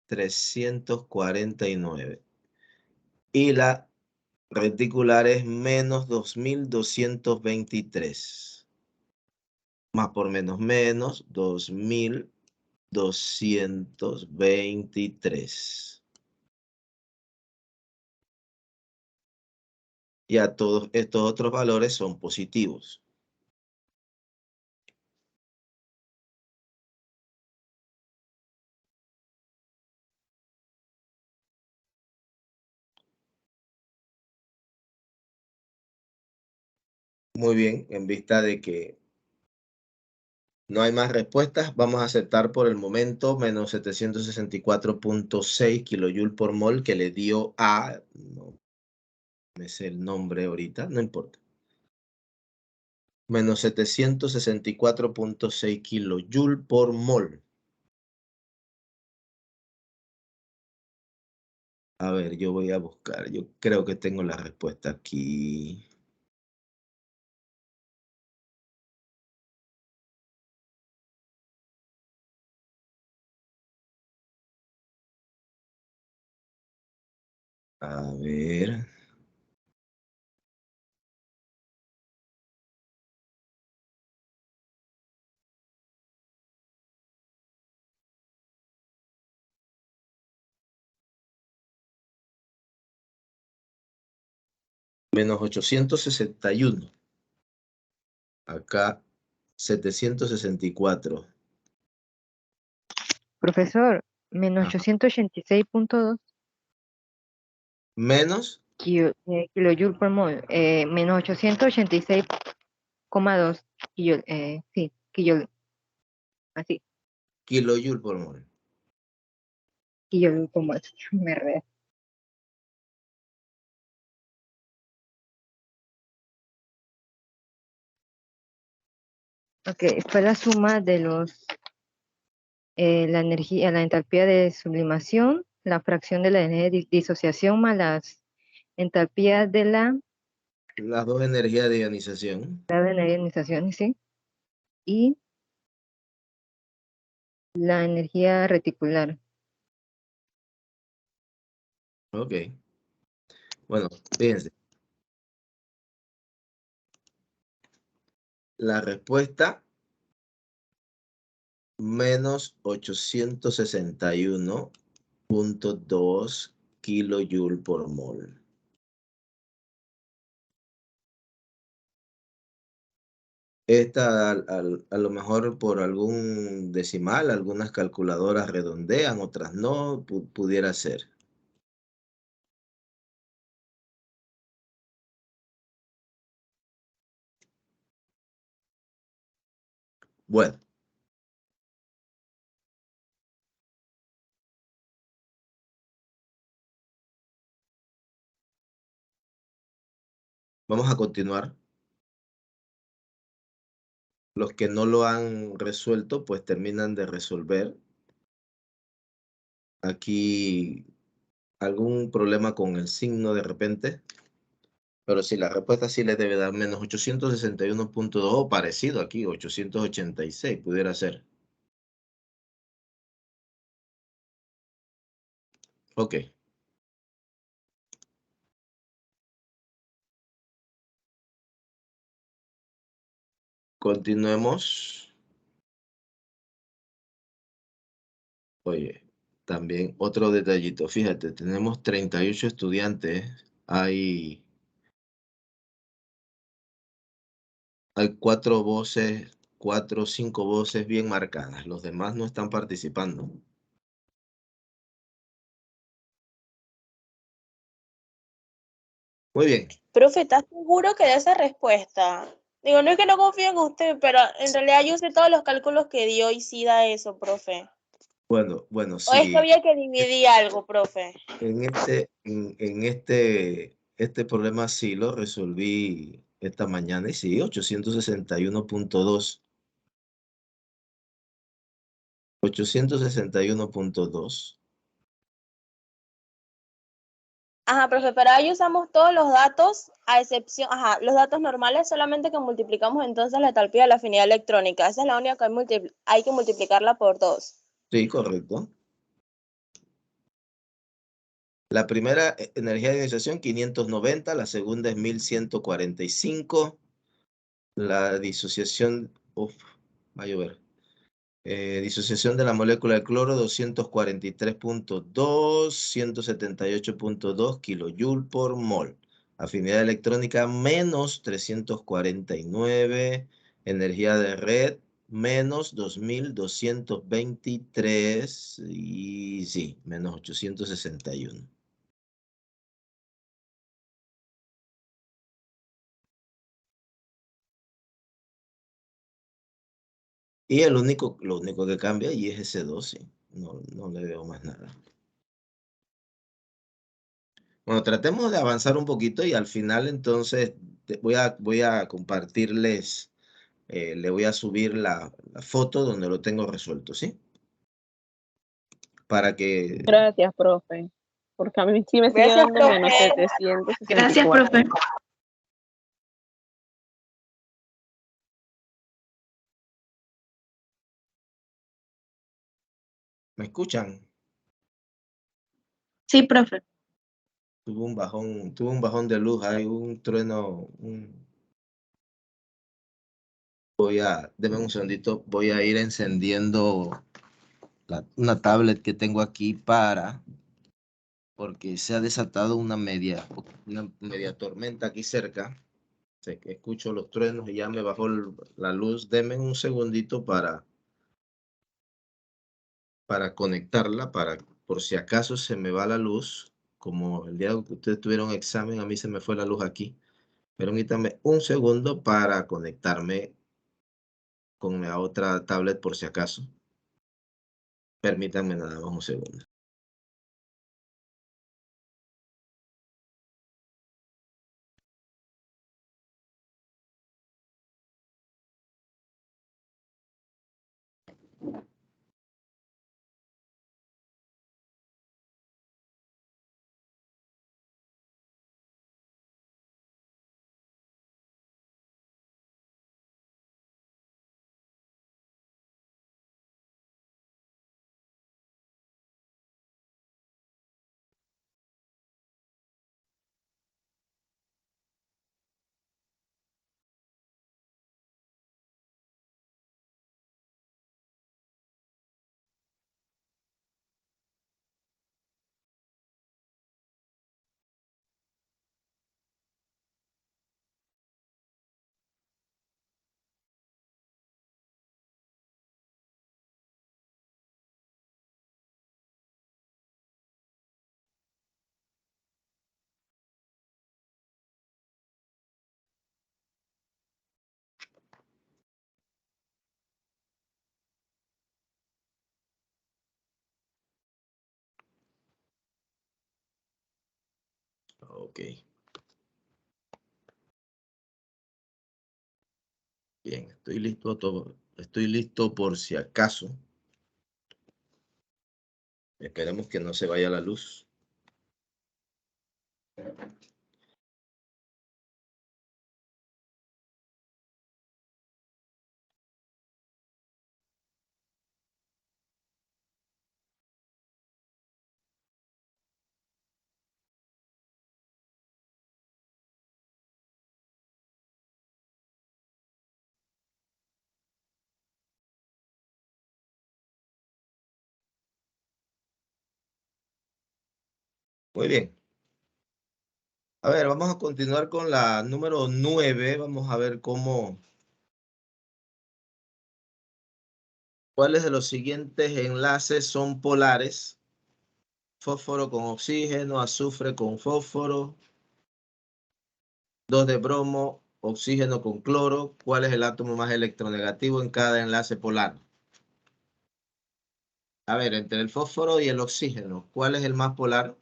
A: 349. Y la reticular es menos 2223. Más por menos 2223. Ya todos estos otros valores son positivos. Muy bien, en vista de que no hay más respuestas, vamos a aceptar por el momento menos 764.6 kilojoule por mol que le dio a, no me sé el nombre ahorita, no importa. Menos 764.6 kilojoule por mol. A ver, yo voy a buscar. Yo creo que tengo la respuesta aquí. A ver. Menos 861. Acá 764.
G: Profesor, menos
A: Ajá.
G: 886.2
A: Menos
G: kilojoule por mol. Menos 886,2 sí, kilojoule. Así,
A: kilojoule por mol.
G: kilojoule por mol. Me re. Ok, fue la suma de la energía, la entalpía de sublimación, la fracción de la energía de disociación más las entalpías de
A: Las dos energías de ionización.
G: energía de ionización, ¿sí? Y la energía reticular.
A: Ok. Bueno, fíjense. La respuesta, menos 861.2 kilojoule por mol. Esta a lo mejor por algún decimal, algunas calculadoras redondean, otras no, pudiera ser. Bueno. Vamos a continuar. Los que no lo han resuelto, pues terminan de resolver. Aquí algún problema con el signo de repente. Pero sí, la respuesta sí le debe dar menos 861.2 o parecido aquí, 886 pudiera ser. Ok. Continuemos. Oye, también otro detallito. Fíjate, tenemos 38 estudiantes. Hay 4 voces, 4 o 5 voces bien marcadas. Los demás no están participando. Muy bien.
B: Profe, ¿estás seguro que de esa respuesta? Digo, no es que no confíe en usted, pero en realidad yo sé todos los cálculos que dio y sí da eso, profe.
A: Bueno,
B: ¿O es que
A: sí.
B: había que dividir algo, profe?
A: En este problema sí lo resolví esta mañana y sí, 861.2. 861.2.
B: Ajá, profe, pero ahí usamos todos los datos, a excepción, los datos normales, solamente que multiplicamos entonces la entalpía de la afinidad electrónica. Esa es la única que hay que multiplicarla por 2.
A: Sí, correcto. La primera energía de ionización, 590, la segunda es 1145. La disociación, va a llover. Disociación de la molécula de cloro, 243.2, 178.2 kilojoule por mol. Afinidad electrónica, menos 349. Energía de red, menos 2223. Y sí, menos 861. Y lo único que cambia y es ese 12. No le veo más nada. Bueno, tratemos de avanzar un poquito y al final entonces voy a compartirles, le voy a subir la foto donde lo tengo resuelto, ¿sí? Para que...
F: Gracias, profe. Porque a mí sí me sigue
E: Gracias,
F: dando menos
E: profe.
F: 764.
B: Gracias, profe.
A: ¿Me escuchan?
B: Sí, profe.
A: Tuve un bajón de luz, hay un trueno. Deme un segundito, voy a ir encendiendo una tablet que tengo aquí porque se ha desatado una media tormenta aquí cerca. Sé que escucho los truenos y ya me bajó la luz. Deme un segundito para conectarla, por si acaso se me va la luz, como el día que ustedes tuvieron examen, a mí se me fue la luz aquí. Permítame un segundo para conectarme con la otra tablet por si acaso. Permítanme nada más un segundo. Ok. Bien, estoy listo por si acaso. Esperemos que no se vaya la luz. Muy bien. A ver, vamos a continuar con la número 9. Vamos a ver cuáles de los siguientes enlaces son polares. Fósforo con oxígeno, azufre con fósforo, 2 de bromo, oxígeno con cloro. ¿Cuál es el átomo más electronegativo en cada enlace polar? A ver, entre el fósforo y el oxígeno, ¿cuál es el más polar?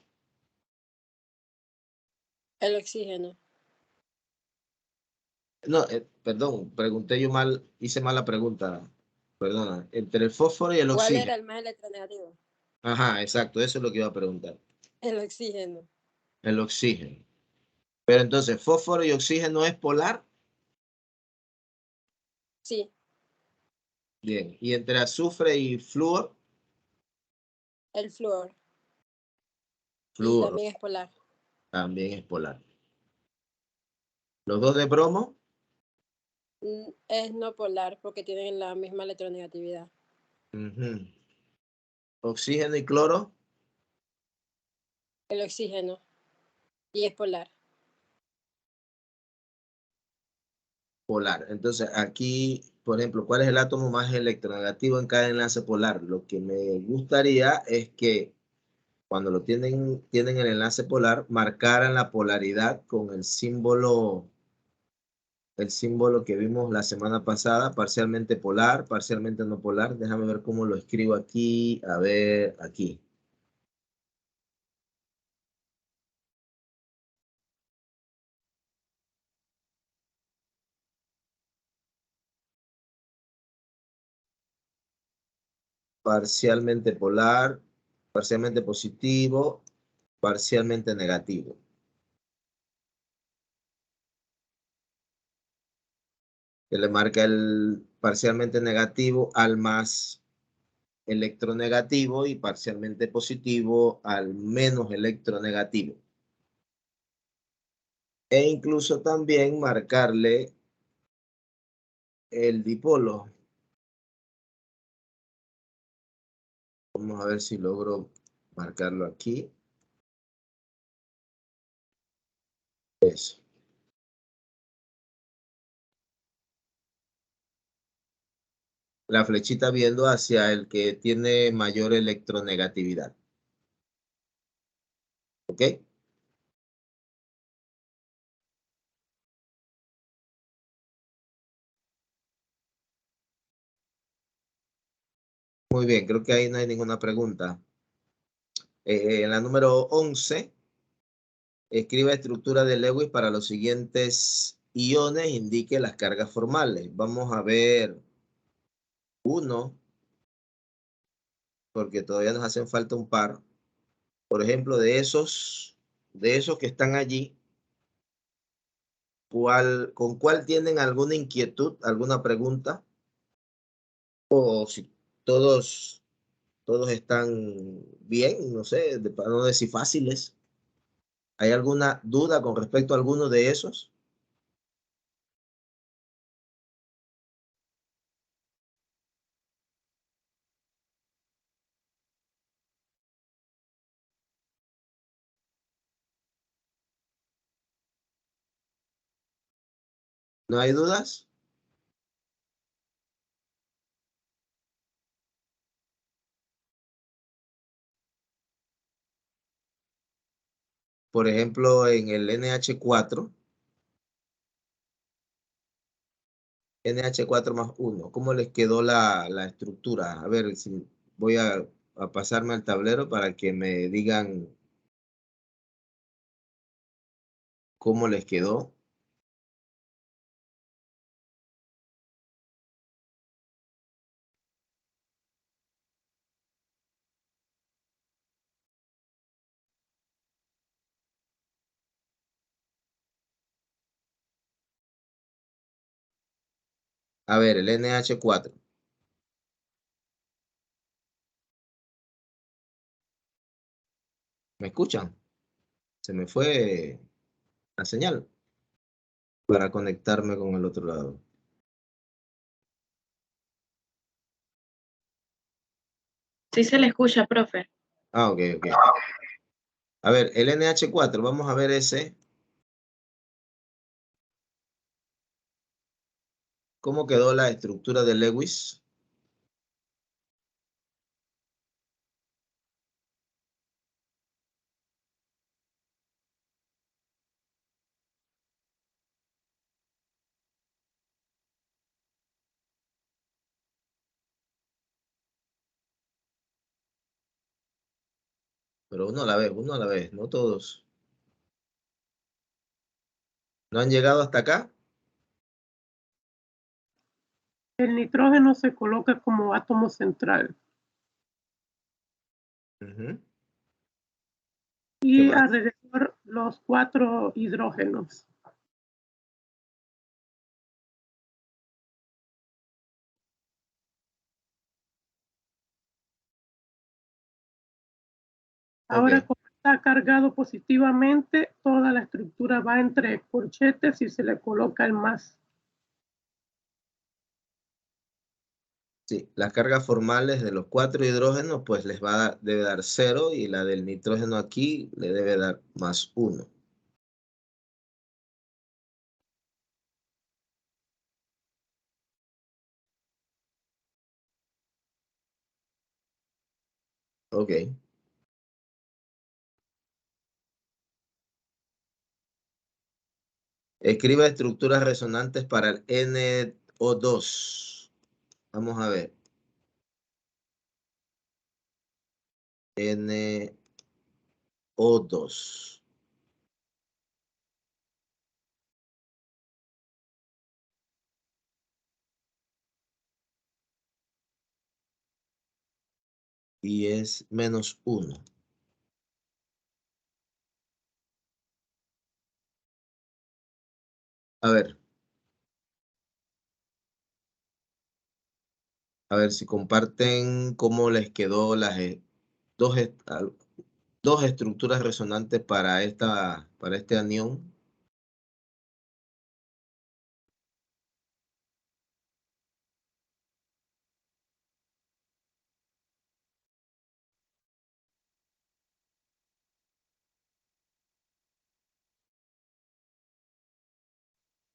E: El oxígeno.
A: No, perdón, pregunté yo mal, hice mal la pregunta. Perdona, entre el fósforo y el
E: ¿Cuál
A: oxígeno.
E: era el más electronegativo?
A: Ajá, exacto, eso es lo que iba a preguntar.
E: El oxígeno.
A: El oxígeno. Pero entonces, ¿fósforo y oxígeno es polar?
E: Sí,
A: Bien. ¿Y entre azufre y flúor?
E: el flúor. Y
A: Flúor
E: también es polar.
A: también es polar. ¿Los 2 de bromo?
E: Es no polar porque tienen la misma electronegatividad.
A: Ujú. ¿Oxígeno y cloro?
E: El oxígeno. Y es polar.
A: Polar. Entonces, aquí, por ejemplo, ¿cuál es el átomo más electronegativo en cada enlace polar? Lo que me gustaría es que cuando tienen el enlace polar, marcaran la polaridad con el símbolo que vimos la semana pasada, parcialmente polar, parcialmente no polar. Déjame ver cómo lo escribo aquí. A ver, aquí. Parcialmente polar, parcialmente positivo parcialmente negativo. Que le marca el parcialmente negativo al más electronegativo y parcialmente positivo al menos electronegativo. E incluso también marcarle el dipolo. Vamos a ver si logro marcarlo aquí. Eso. La flechita viendo hacia el que tiene mayor electronegatividad. ¿Ok? Muy bien, creo que ahí no hay ninguna pregunta. En la número 11, escriba estructura de Lewis para los siguientes iones, indique las cargas formales. Vamos a ver uno, porque todavía nos hacen falta un par. Por ejemplo, de esos que están allí, ¿con cuál tienen alguna inquietud, alguna pregunta? O si todos están bien, no sé, para no decir fáciles. ¿Hay alguna duda con respecto a alguno de esos? ¿No hay dudas? Por ejemplo, en el NH4 más 1, ¿cómo les quedó la estructura? A ver, si voy a pasarme al tablero para que me digan cómo les quedó. A ver, el NH4. ¿Me escuchan? Se me fue la señal para conectarme con el otro lado.
B: Sí se le escucha, profe.
A: Ah, ok. A ver, el NH4, vamos a ver ese. ¿Cómo quedó la estructura de Lewis? Pero uno a la vez, no todos. ¿No han llegado hasta acá?
H: El nitrógeno se coloca como átomo central. Y alrededor los 4 hidrógenos. Ahora, como está cargado positivamente, toda la estructura va entre corchetes y se le coloca el más.
A: Sí, las cargas formales de los 4 hidrógenos, pues les debe dar 0 y la del nitrógeno aquí le debe dar más 1. Ok. Escriba estructuras resonantes para el NO2. Vamos a ver. NO2. Y es menos 1. A ver si comparten cómo les quedó las dos estructuras resonantes para este anión.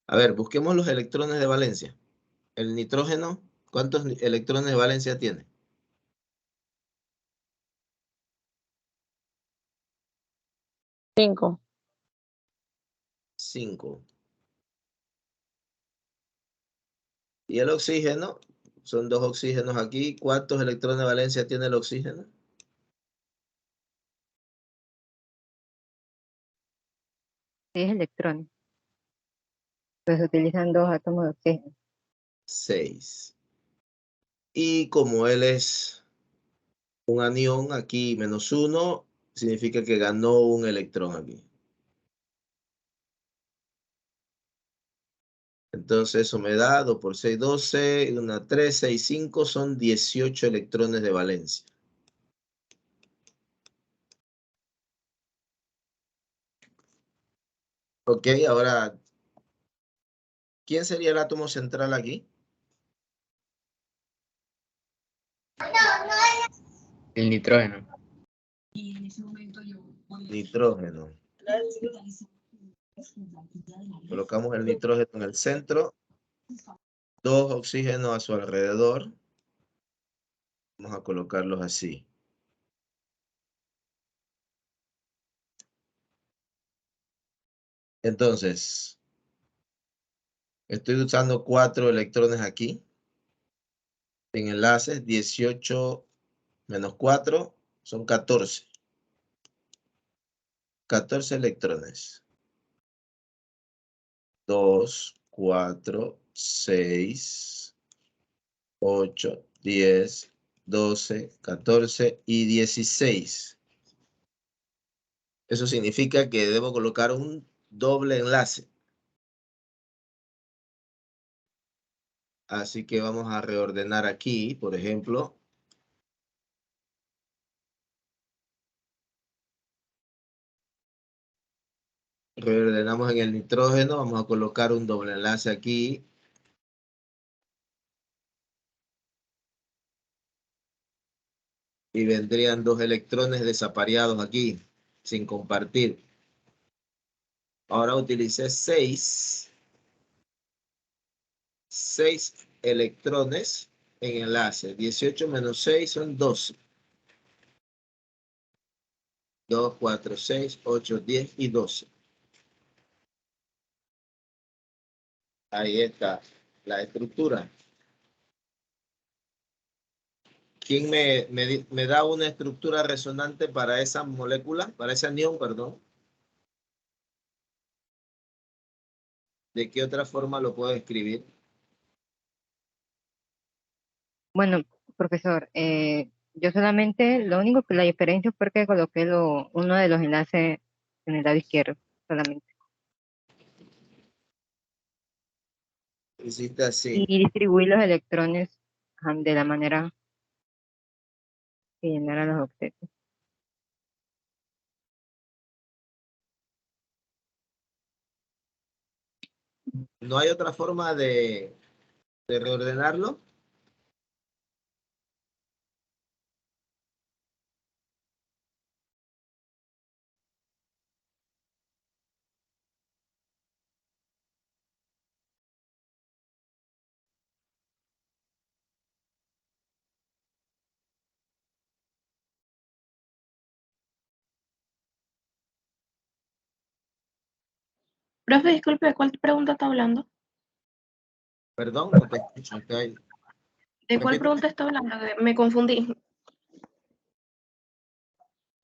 A: A ver, busquemos los electrones de valencia. El nitrógeno, ¿cuántos electrones de valencia tiene?
F: 5.
A: 5. Y el oxígeno, son 2 oxígenos aquí. ¿Cuántos electrones de valencia tiene el oxígeno?
G: 6 electrones. Pues se utilizan 2 átomos de oxígeno.
A: 6. Y como él es un anión, aquí -1, significa que ganó un electrón aquí. Entonces eso me da 2 por 6, 12, una 3, 6, 5, son 18 electrones de valencia. Ok, ahora, ¿quién sería el átomo central aquí?
I: El nitrógeno.
A: Nitrógeno. Colocamos el nitrógeno en el centro. 2 oxígenos a su alrededor. Vamos a colocarlos así. Entonces, estoy usando 4 electrones aquí. En enlaces, 18 menos 4 son 14. 14 electrones. 2, 4, 6, 8, 10, 12, 14 y 16. Eso significa que debo colocar un doble enlace. Así que vamos a reordenar aquí, por ejemplo. Reordenamos en el nitrógeno, vamos a colocar un doble enlace aquí. Y vendrían 2 electrones desapareados aquí, sin compartir. Ahora utilicé 6 electrones en enlace. 18 menos 6 son 12. 2, 4, 6, 8, 10 y 12. Ahí está la estructura. ¿Quién me da una estructura resonante para esa molécula, para ese anión, perdón? ¿De qué otra forma lo puedo escribir?
G: Bueno, profesor, yo solamente, lo único que la diferencia fue que coloqué uno de los enlaces en el lado izquierdo, solamente.
A: Hiciste así.
G: Y distribuí los electrones de la manera que llenara los octetos.
A: ¿No hay otra forma de reordenarlo?
B: Profe, disculpe, ¿de cuál pregunta está hablando?
A: Perdón, no te escucho.
B: ¿De cuál pregunta está hablando? Me confundí.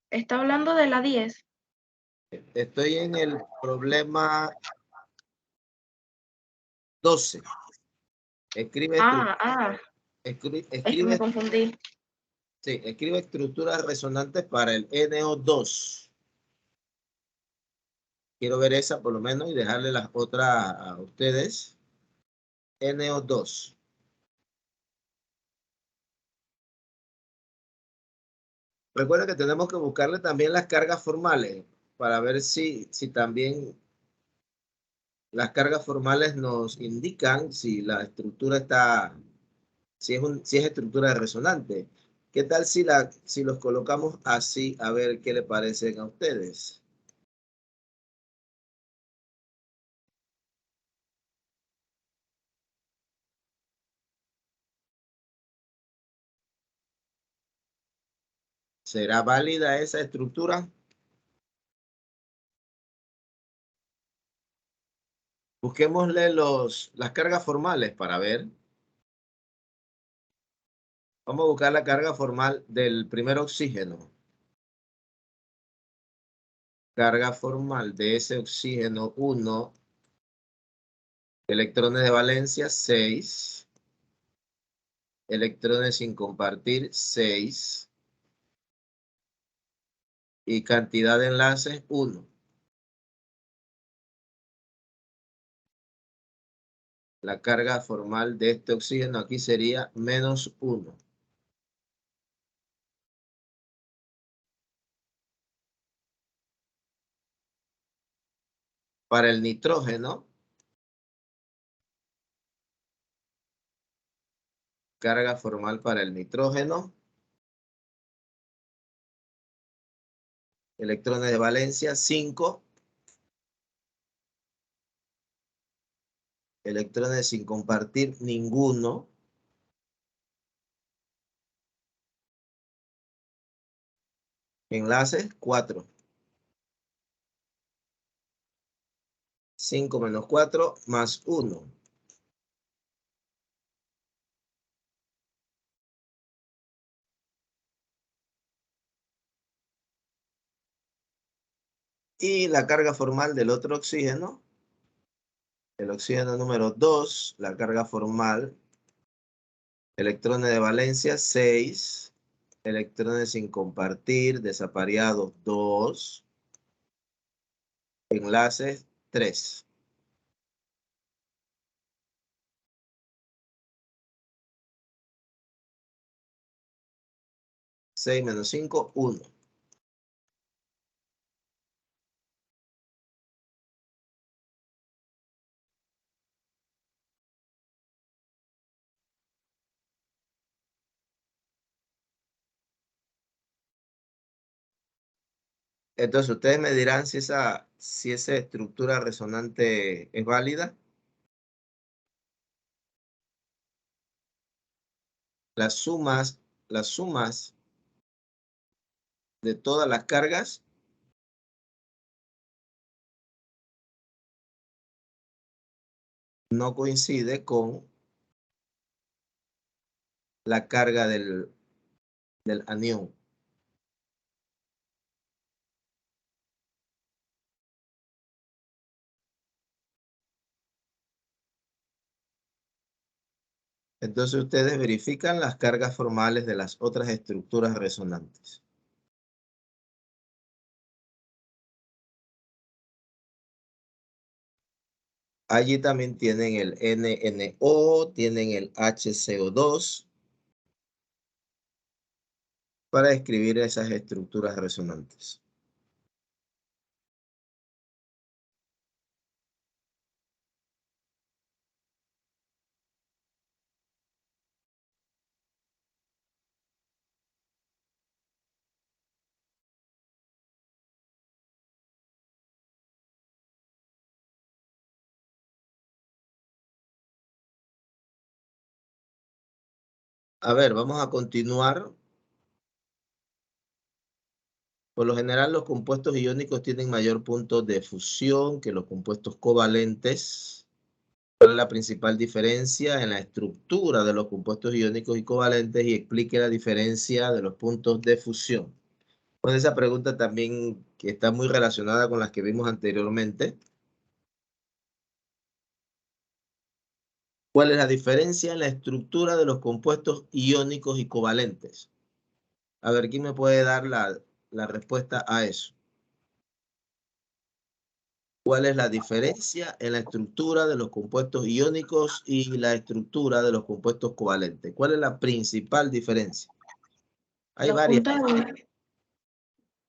B: ¿Está hablando de la 10?
A: Estoy en el problema 12. Escribe
B: Es que me confundí.
A: Sí, escribe estructuras resonantes para el NO2. Quiero ver esa por lo menos y dejarle las otras a ustedes. NO2. Recuerden que tenemos que buscarle también las cargas formales para ver si también las cargas formales nos indican si la estructura está, si es estructura resonante. ¿Qué tal si los colocamos así? A ver qué le parecen a ustedes. ¿Será válida esa estructura? Busquémosle las cargas formales para ver. Vamos a buscar la carga formal del primer oxígeno. Carga formal de ese oxígeno 1. Electrones de valencia 6. Electrones sin compartir 6. Y cantidad de enlaces 1. La carga formal de este oxígeno aquí sería -1. Para el nitrógeno, carga formal para el nitrógeno, electrones de valencia 5, electrones sin compartir ninguno, enlaces 4. 5 menos 4 más 1. Y la carga formal del otro oxígeno, el oxígeno número 2, la carga formal, electrones de valencia 6, electrones sin compartir, desapareados 2, enlaces 3. Seis menos 5, 1. Entonces, ustedes me dirán si esa estructura resonante es válida. Las sumas de todas las cargas no coincide con la carga del anión. Entonces ustedes verifican las cargas formales de las otras estructuras resonantes. Allí también tienen el NNO, tienen el HCO2 para escribir esas estructuras resonantes. A ver, vamos a continuar. Por lo general, los compuestos iónicos tienen mayor punto de fusión que los compuestos covalentes. ¿Cuál es la principal diferencia en la estructura de los compuestos iónicos y covalentes? Y explique la diferencia de los puntos de fusión. Pues esa pregunta también que está muy relacionada con las que vimos anteriormente. ¿Cuál es la diferencia en la estructura de los compuestos iónicos y covalentes? A ver, ¿quién me puede dar la respuesta a eso? ¿Cuál es la diferencia en la estructura de los compuestos iónicos y la estructura de los compuestos covalentes? ¿Cuál es la principal diferencia? Hay
B: Los
A: varias.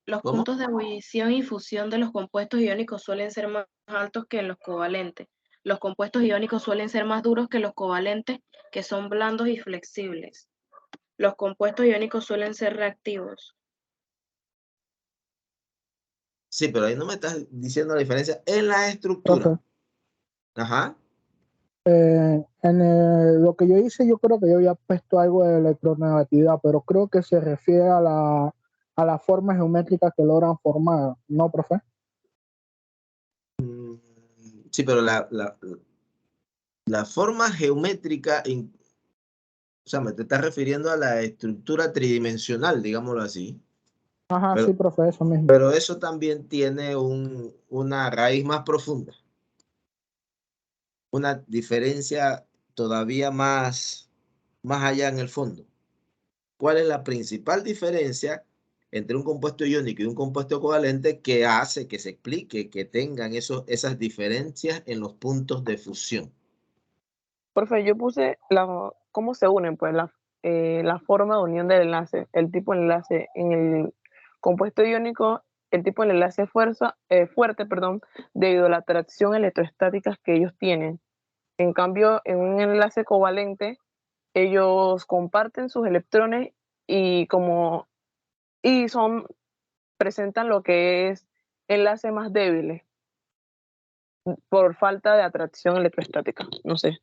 B: los
A: ¿Cómo?
B: puntos de ebullición y fusión de los compuestos iónicos suelen ser más altos que en los covalentes. Los compuestos iónicos suelen ser más duros que los covalentes, que son blandos y flexibles. Los compuestos iónicos suelen ser reactivos.
A: Sí, pero ahí no me estás diciendo la diferencia en la estructura.
C: Profe,
A: Ajá.
C: lo que yo hice, yo creo que yo había puesto algo de electronegatividad, pero creo que se refiere a la forma geométrica que logran formar, ¿no, profe?
A: Sí, pero la forma geométrica, o sea, me te estás refiriendo a la estructura tridimensional, digámoslo así.
C: Ajá,
A: Pero,
C: sí, profe, eso mismo.
A: pero eso también tiene una raíz más profunda, una diferencia todavía más allá en el fondo. ¿Cuál es la principal diferencia entre un compuesto iónico y un compuesto covalente que hace que se explique que tengan esas diferencias en los puntos de fusión?
F: Profe, yo puse cómo se unen, pues la forma de unión del enlace, el tipo de enlace en el compuesto iónico, el tipo de enlace fuerte, perdón, debido a la atracción electrostática que ellos tienen. En cambio, en un enlace covalente, ellos comparten sus electrones y presentan lo que es enlaces más débiles por falta de atracción electrostática. No sé.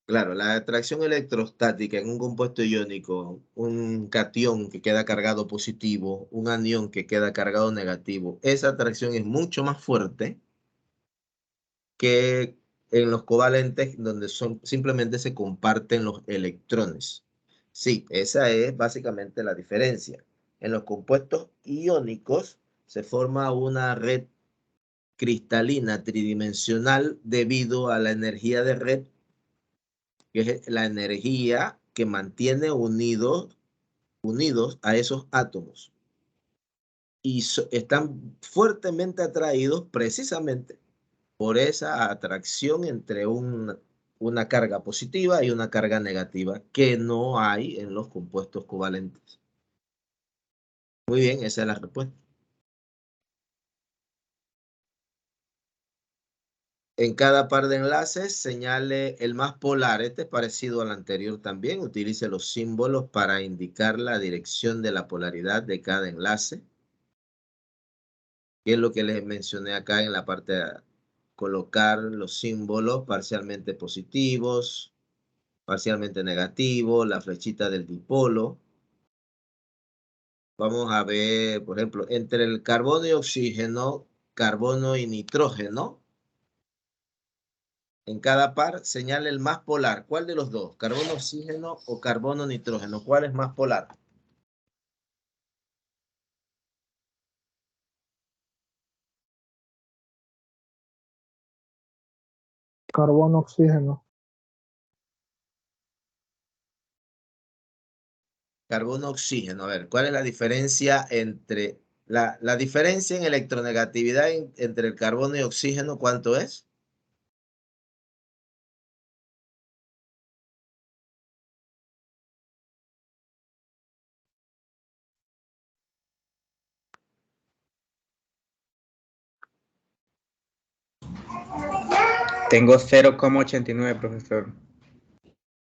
A: Claro, la atracción electrostática en un compuesto iónico, un catión que queda cargado positivo, un anión que queda cargado negativo, esa atracción es mucho más fuerte que en los covalentes donde simplemente se comparten los electrones. Sí, esa es básicamente la diferencia. En los compuestos iónicos se forma una red cristalina tridimensional debido a la energía de red, que es la energía que mantiene unidos a esos átomos. Y están fuertemente atraídos precisamente por esa atracción entre una carga positiva y una carga negativa que no hay en los compuestos covalentes. Muy bien, esa es la respuesta. En cada par de enlaces señale el más polar. Este es parecido al anterior también. Utilice los símbolos para indicar la dirección de la polaridad de cada enlace. Que es lo que les mencioné acá en la parte de colocar los símbolos parcialmente positivos, parcialmente negativos, la flechita del dipolo. Vamos a ver, por ejemplo, entre el carbono y oxígeno, carbono y nitrógeno. En cada par señala el más polar. ¿Cuál de los dos? ¿Carbono, oxígeno o carbono, nitrógeno? ¿Cuál es más polar?
C: Carbono, oxígeno.
A: Carbono, oxígeno. A ver, ¿cuál es la diferencia entre la diferencia en electronegatividad entre el carbono y oxígeno? ¿Cuánto es?
I: Tengo 0,89, profesor.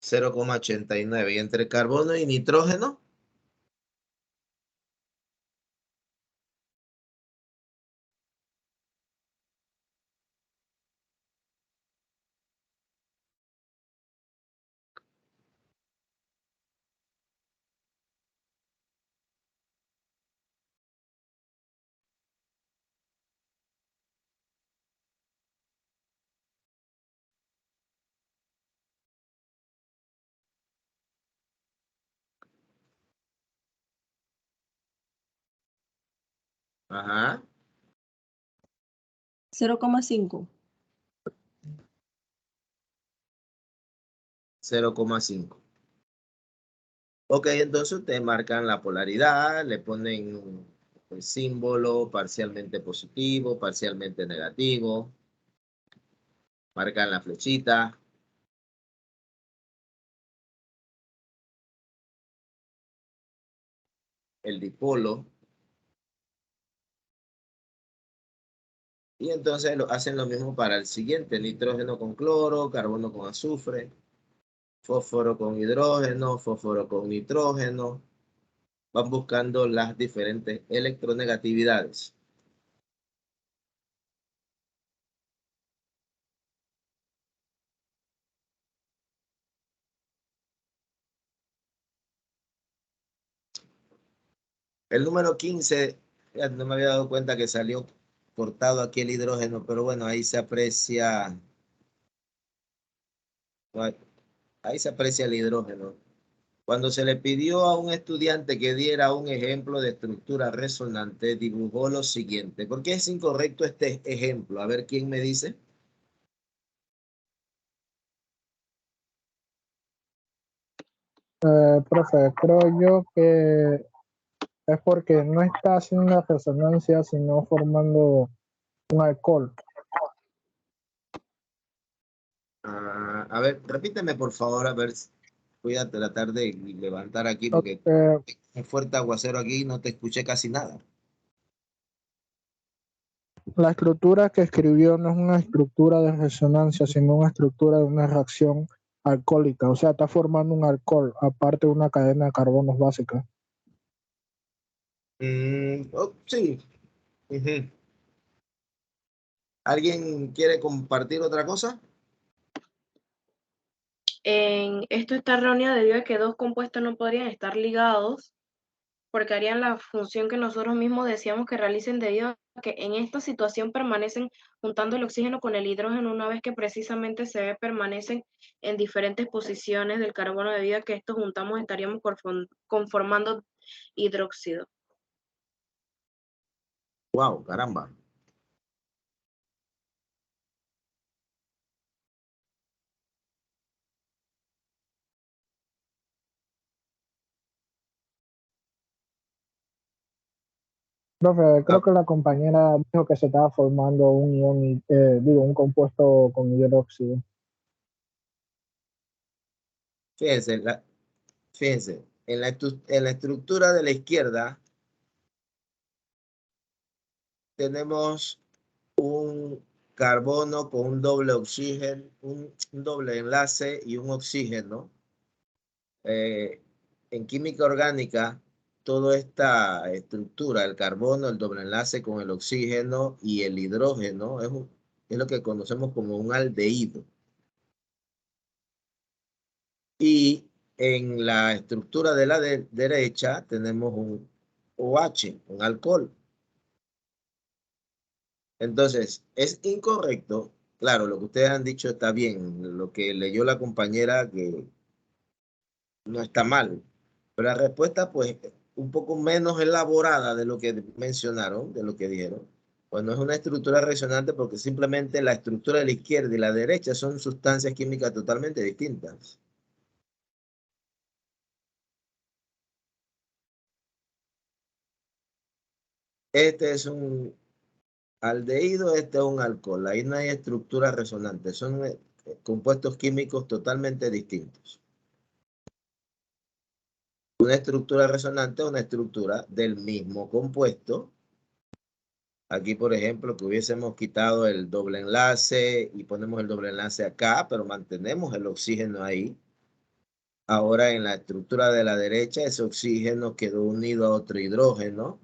A: 0,89. ¿Y entre carbono y nitrógeno? Ajá.
J: 0,5.
A: 0,5. Ok, entonces ustedes marcan la polaridad, le ponen el símbolo, parcialmente positivo, parcialmente negativo. Marcan la flechita. El dipolo. Y entonces hacen lo mismo para el siguiente, nitrógeno con cloro, carbono con azufre, fósforo con hidrógeno, fósforo con nitrógeno. Van buscando las diferentes electronegatividades. El número 15, ya no me había dado cuenta que salió cortado aquí el hidrógeno, pero bueno, ahí se aprecia, ahí se aprecia el hidrógeno. Cuando se le pidió a un estudiante que diera un ejemplo de estructura resonante, dibujó lo siguiente. ¿Por qué es incorrecto este ejemplo? A ver, ¿quién me dice?
C: Profe, creo yo que es porque no está haciendo una resonancia, sino formando un alcohol.
A: A ver, repíteme por favor, a ver, voy a tratar de levantar aquí porque un fuerte aguacero aquí y no te escuché casi nada.
C: La estructura que escribió no es una estructura de resonancia, sino una estructura de una reacción alcohólica. O sea, está formando un alcohol, aparte de una cadena de carbonos básica.
A: Sí. ¿Alguien quiere compartir otra cosa?
B: Esto está erróneo debido a que dos compuestos no podrían estar ligados porque harían la función que nosotros mismos decíamos que realicen debido a que en esta situación permanecen juntando el oxígeno con el hidrógeno una vez que precisamente se ve permanecen en diferentes posiciones del carbono debido a que estos juntamos estaríamos conformando hidróxido.
A: Wow, caramba.
C: Profe, creo que la compañera dijo que se estaba formando un ion, un compuesto con hidróxido.
A: Fíjense, en la estructura de la izquierda tenemos un carbono con un doble oxígeno, un doble enlace y un oxígeno. En química orgánica, toda esta estructura, el carbono, el doble enlace con el oxígeno y el hidrógeno, es lo que conocemos como un aldehído. Y en la estructura de la derecha tenemos un OH, un alcohol. Entonces, es incorrecto. Claro, lo que ustedes han dicho está bien. Lo que leyó la compañera que no está mal. Pero la respuesta, pues, un poco menos elaborada de lo que mencionaron, de lo que dijeron. Pues no es una estructura resonante porque simplemente la estructura de la izquierda y la derecha son sustancias químicas totalmente distintas. Este es un aldehído, este es un alcohol. Ahí no hay estructura resonante. Son compuestos químicos totalmente distintos. Una estructura resonante es una estructura del mismo compuesto. Aquí, por ejemplo, que hubiésemos quitado el doble enlace y ponemos el doble enlace acá, pero mantenemos el oxígeno ahí. Ahora en la estructura de la derecha, ese oxígeno quedó unido a otro hidrógeno.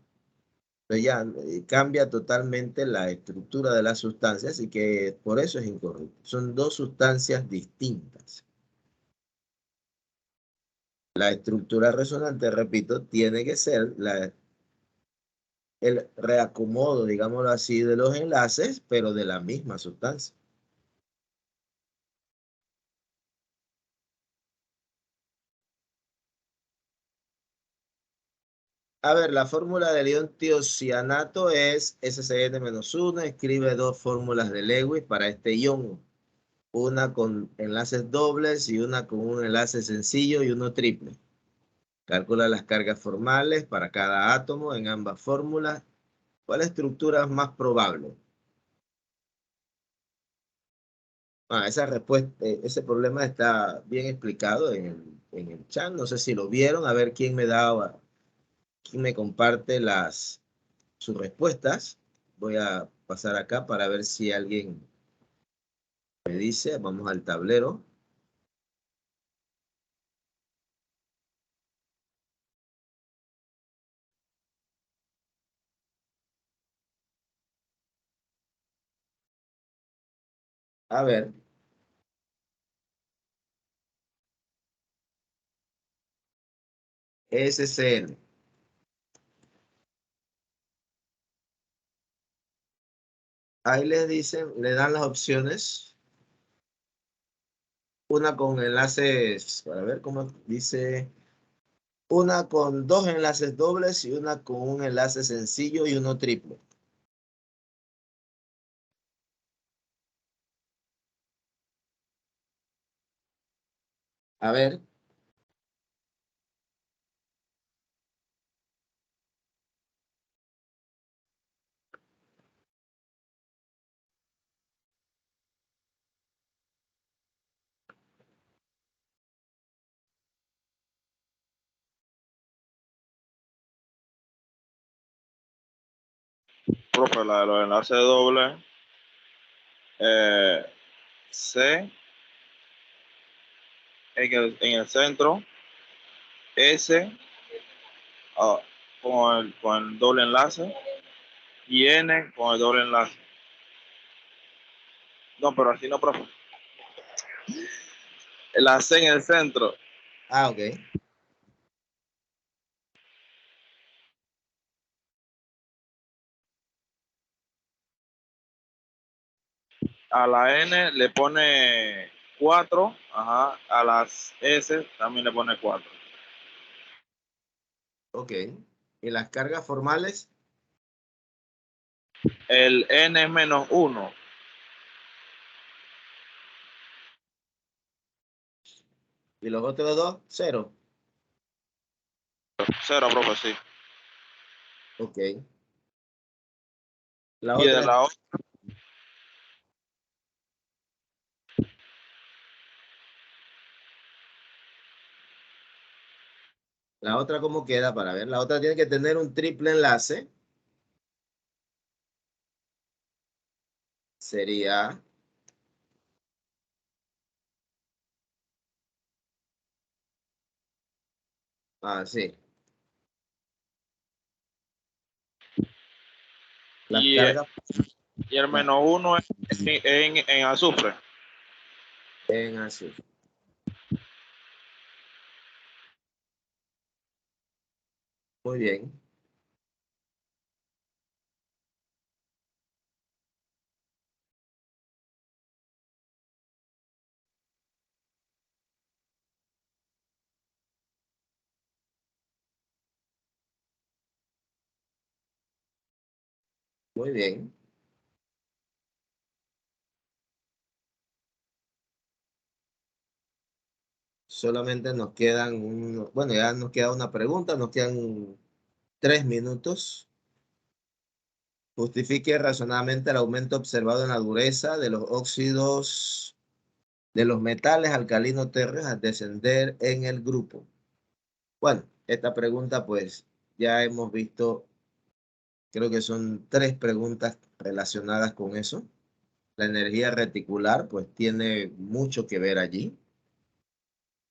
A: Entonces ya cambia totalmente la estructura de la sustancia, así que por eso es incorrecto. Son dos sustancias distintas. La estructura resonante, repito, tiene que ser el reacomodo, digámoslo así, de los enlaces, pero de la misma sustancia. A ver, la fórmula del ion tiocianato es SCN-1. Escribe dos fórmulas de Lewis para este ion. Una con enlaces dobles y una con un enlace sencillo y uno triple. Calcula las cargas formales para cada átomo en ambas fórmulas. ¿Cuál estructura es más probable? Esa respuesta, ese problema está bien explicado en el chat. No sé si lo vieron. A ver quién me comparte sus respuestas. Voy a pasar acá para ver si alguien me dice. Vamos al tablero. A ver. SCN. Ahí les dicen, le dan las opciones. Una con enlaces, para ver cómo dice, una con 2 enlaces dobles y una con un enlace sencillo y uno triple. A ver.
J: Profe, la de los enlaces dobles, C en el centro, S con el doble enlace y N con el doble enlace. No, pero así no, profe. La C en el centro.
A: Ah, ok.
J: A la N le pone 4, ajá. A las S también le pone 4.
A: Ok. ¿Y las cargas formales?
J: El N es menos 1.
A: ¿Y los otros dos? 0.
J: 0, profe, sí.
A: Ok. La
J: Y de
A: otra,
J: la otra,
A: ¿cómo queda? Para ver. La otra tiene que tener un triple enlace. Sería... sí. Las
J: y
A: cargas
J: el menos 1 es en azufre.
A: en azul. Muy bien. Muy bien. Solamente nos quedan, bueno, ya nos queda una pregunta, nos quedan 3 minutos. Justifique razonadamente el aumento observado en la dureza de los óxidos de los metales alcalinos térreos al descender en el grupo. Bueno, esta pregunta pues ya hemos visto, creo que son 3 preguntas relacionadas con eso. La energía reticular pues tiene mucho que ver allí.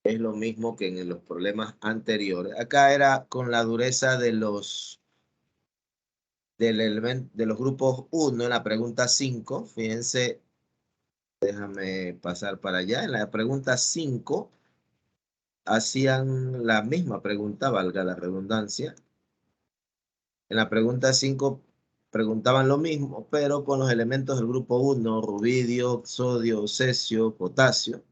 A: Es lo mismo que en los problemas anteriores. Acá era con la dureza de los grupos 1 en la pregunta 5. Fíjense, déjame pasar para allá. En la pregunta 5 hacían la misma pregunta, valga la redundancia. En la pregunta 5 preguntaban lo mismo, pero con los elementos del grupo 1, rubidio, sodio, cesio, potasio.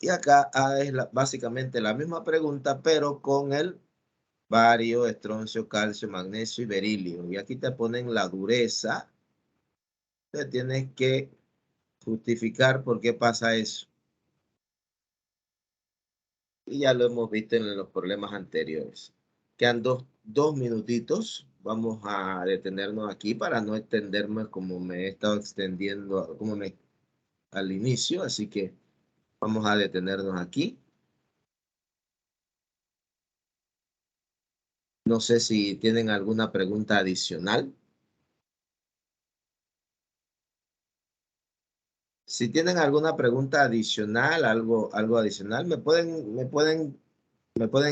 A: Y acá es básicamente la misma pregunta, pero con el bario, estroncio, calcio, magnesio y berilio. Y aquí te ponen la dureza. Te tienes que justificar por qué pasa eso. Y ya lo hemos visto en los problemas anteriores. Quedan dos minutitos. Vamos a detenernos aquí para no extenderme como me he estado extendiendo al inicio. Así que vamos a detenernos aquí. No sé si tienen alguna pregunta adicional. Si tienen alguna pregunta adicional, algo adicional, me pueden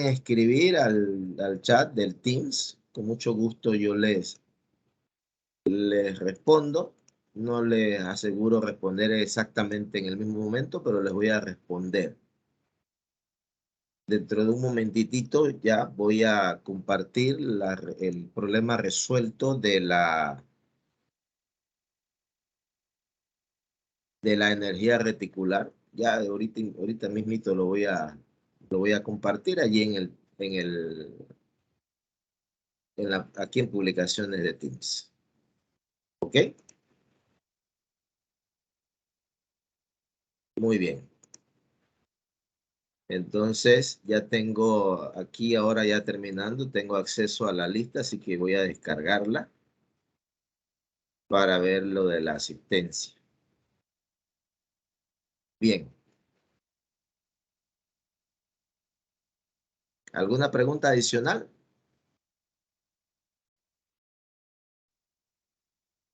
A: escribir al chat del Teams. Con mucho gusto yo les respondo. No les aseguro responder exactamente en el mismo momento, pero les voy a responder. Dentro de un momentitito ya voy a compartir el problema resuelto de la energía reticular. Ya ahorita mismito lo voy a compartir allí aquí en publicaciones de Teams. ¿Ok? Muy bien. Entonces ya tengo aquí ahora ya terminando, tengo acceso a la lista, así que voy a descargarla para ver lo de la asistencia. Bien. ¿Alguna pregunta adicional?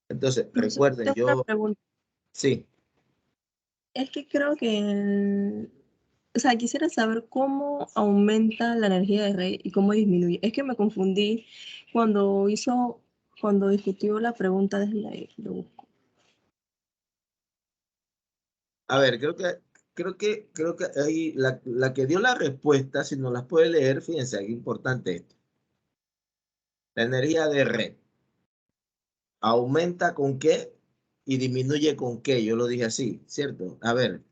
A: Entonces, recuerden,
K: Tengo una pregunta.
A: Sí.
K: Es que creo que, o sea, quisiera saber cómo aumenta la energía de red y cómo disminuye. Es que me confundí cuando discutió la pregunta desde la lo busco.
A: A ver, creo que ahí la que dio la respuesta, si no las puede leer, fíjense, qué importante esto. La energía de red aumenta con qué y disminuye con qué. Yo lo dije así, ¿cierto? A ver,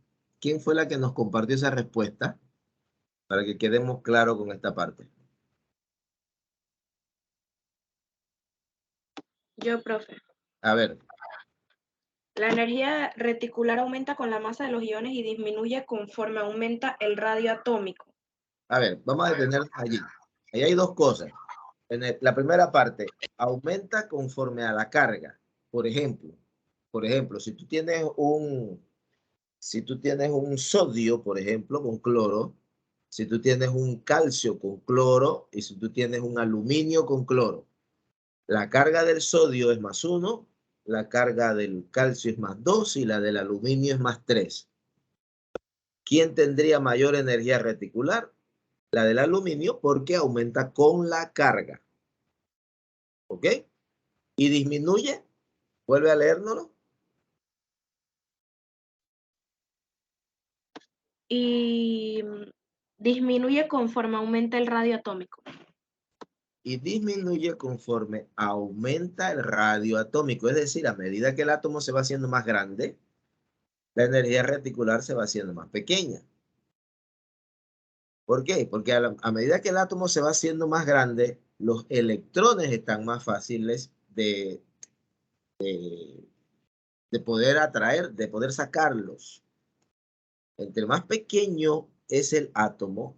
A: ¿quién fue la que nos compartió esa respuesta? Para que quedemos claros con esta parte.
B: Yo, profe.
A: A ver.
B: La energía reticular aumenta con la masa de los iones y disminuye conforme aumenta el radio atómico.
A: A ver, vamos a detenernos allí. Ahí hay dos cosas. La primera parte, aumenta conforme a la carga. Por ejemplo, si tú tienes un sodio, por ejemplo, con cloro, si tú tienes un calcio con cloro y si tú tienes un aluminio con cloro, la carga del sodio es +1, la carga del calcio es +2 y la del aluminio es +3. ¿Quién tendría mayor energía reticular? La del aluminio, porque aumenta con la carga. ¿Ok? Y disminuye. Vuelve a leérnoslo.
B: Y disminuye conforme aumenta el radio atómico.
A: Y disminuye conforme aumenta el radio atómico. Es decir, a medida que el átomo se va haciendo más grande, la energía reticular se va haciendo más pequeña. ¿Por qué? Porque a medida que el átomo se va haciendo más grande, los electrones están más fáciles de poder atraer, de poder sacarlos. Entre más pequeño es el átomo,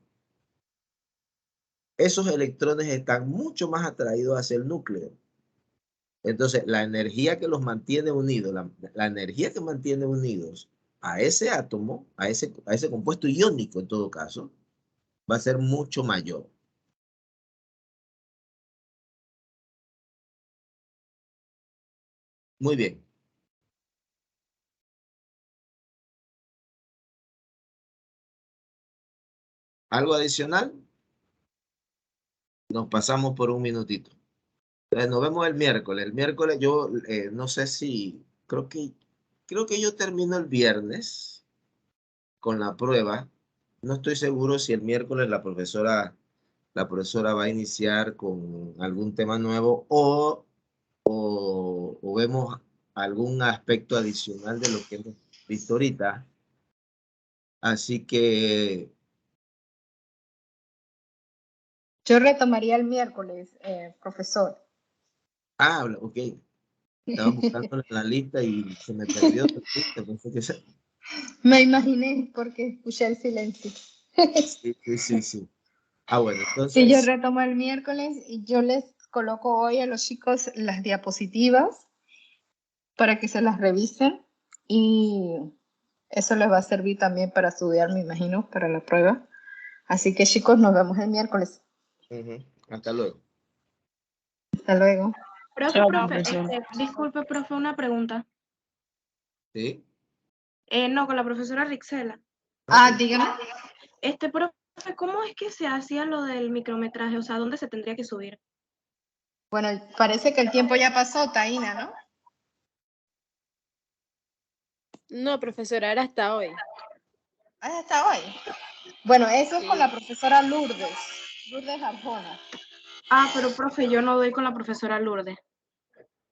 A: esos electrones están mucho más atraídos hacia el núcleo. Entonces, la energía que los mantiene unidos, la energía que mantiene unidos a ese átomo, a ese compuesto iónico en todo caso, va a ser mucho mayor. Muy bien. ¿Algo adicional? Nos pasamos por un minutito. Nos vemos el miércoles. El miércoles yo no sé si, creo que yo termino el viernes con la prueba. No estoy seguro si el miércoles la profesora va a iniciar con algún tema nuevo o vemos algún aspecto adicional de lo que hemos visto ahorita. Así que...
L: Yo retomaría el miércoles, profesor.
A: Ah, ok. Estaba buscando la lista y se me perdió la lista.
L: Me imaginé porque escuché el silencio.
A: Sí. Ah, bueno,
L: Sí, yo
A: entonces,
L: retomo el miércoles y yo les coloco hoy a los chicos las diapositivas para que se las revisen y eso les va a servir también para estudiar, me imagino, para la prueba. Así que chicos, nos vemos el miércoles.
A: hasta luego.
L: Hasta luego.
B: Profe,
F: Chao,
B: profe,
F: profesor.
B: disculpe, profe, una pregunta.
A: ¿Sí?
B: No, con la profesora Rixela.
L: Ah,
A: Ok.
L: dígame.
B: Profe, ¿cómo es que se hacía lo del micrometraje? O sea, ¿dónde se tendría que subir?
L: Bueno, parece que el tiempo ya pasó, Taina, ¿no?
E: No, profesora, era hasta hoy.
L: Ah, hasta hoy. Bueno, eso es
E: Sí.
L: con la profesora Lourdes Arjona.
B: Ah, pero profe, yo no doy con la profesora Lourdes.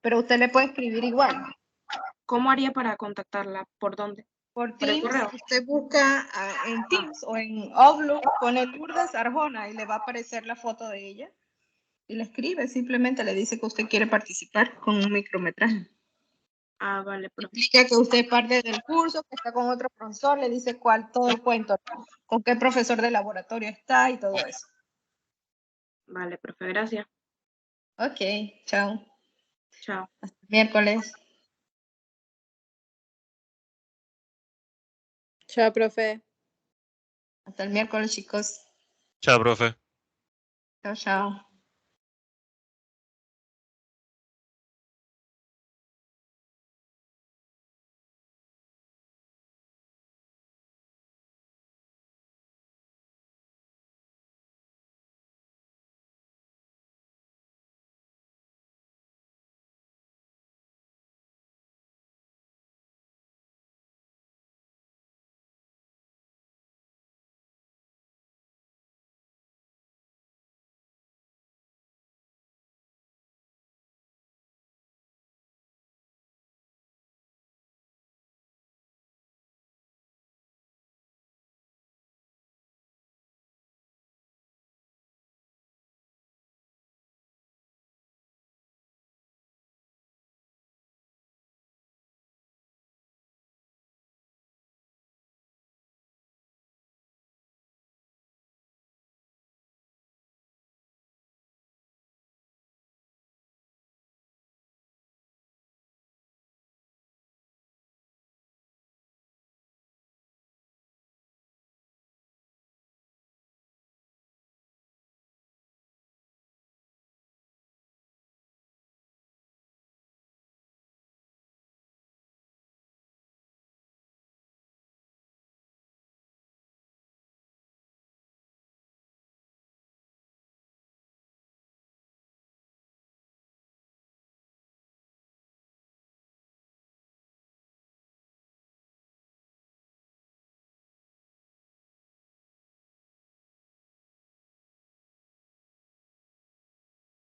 L: Pero usted le puede escribir igual.
B: ¿Cómo haría para contactarla? ¿Por dónde?
L: Por
B: ¿Por el
L: Teams,
B: correo?
L: usted busca en Teams o en Outlook, pone Lourdes Arjona y le va a aparecer la foto de ella. Y le escribe, simplemente le dice que usted quiere participar con un micrometraje.
B: Ah, vale, profe.
L: Explica que usted es parte del curso, que está con otro profesor, le dice todo el cuento, ¿no? Con qué profesor de laboratorio está y todo eso.
B: Vale, profe, gracias.
L: Ok, chao.
B: Chao.
L: Hasta el miércoles.
E: Chao, profe.
L: Hasta el miércoles, chicos.
M: Chao, profe.
L: Chao, chao.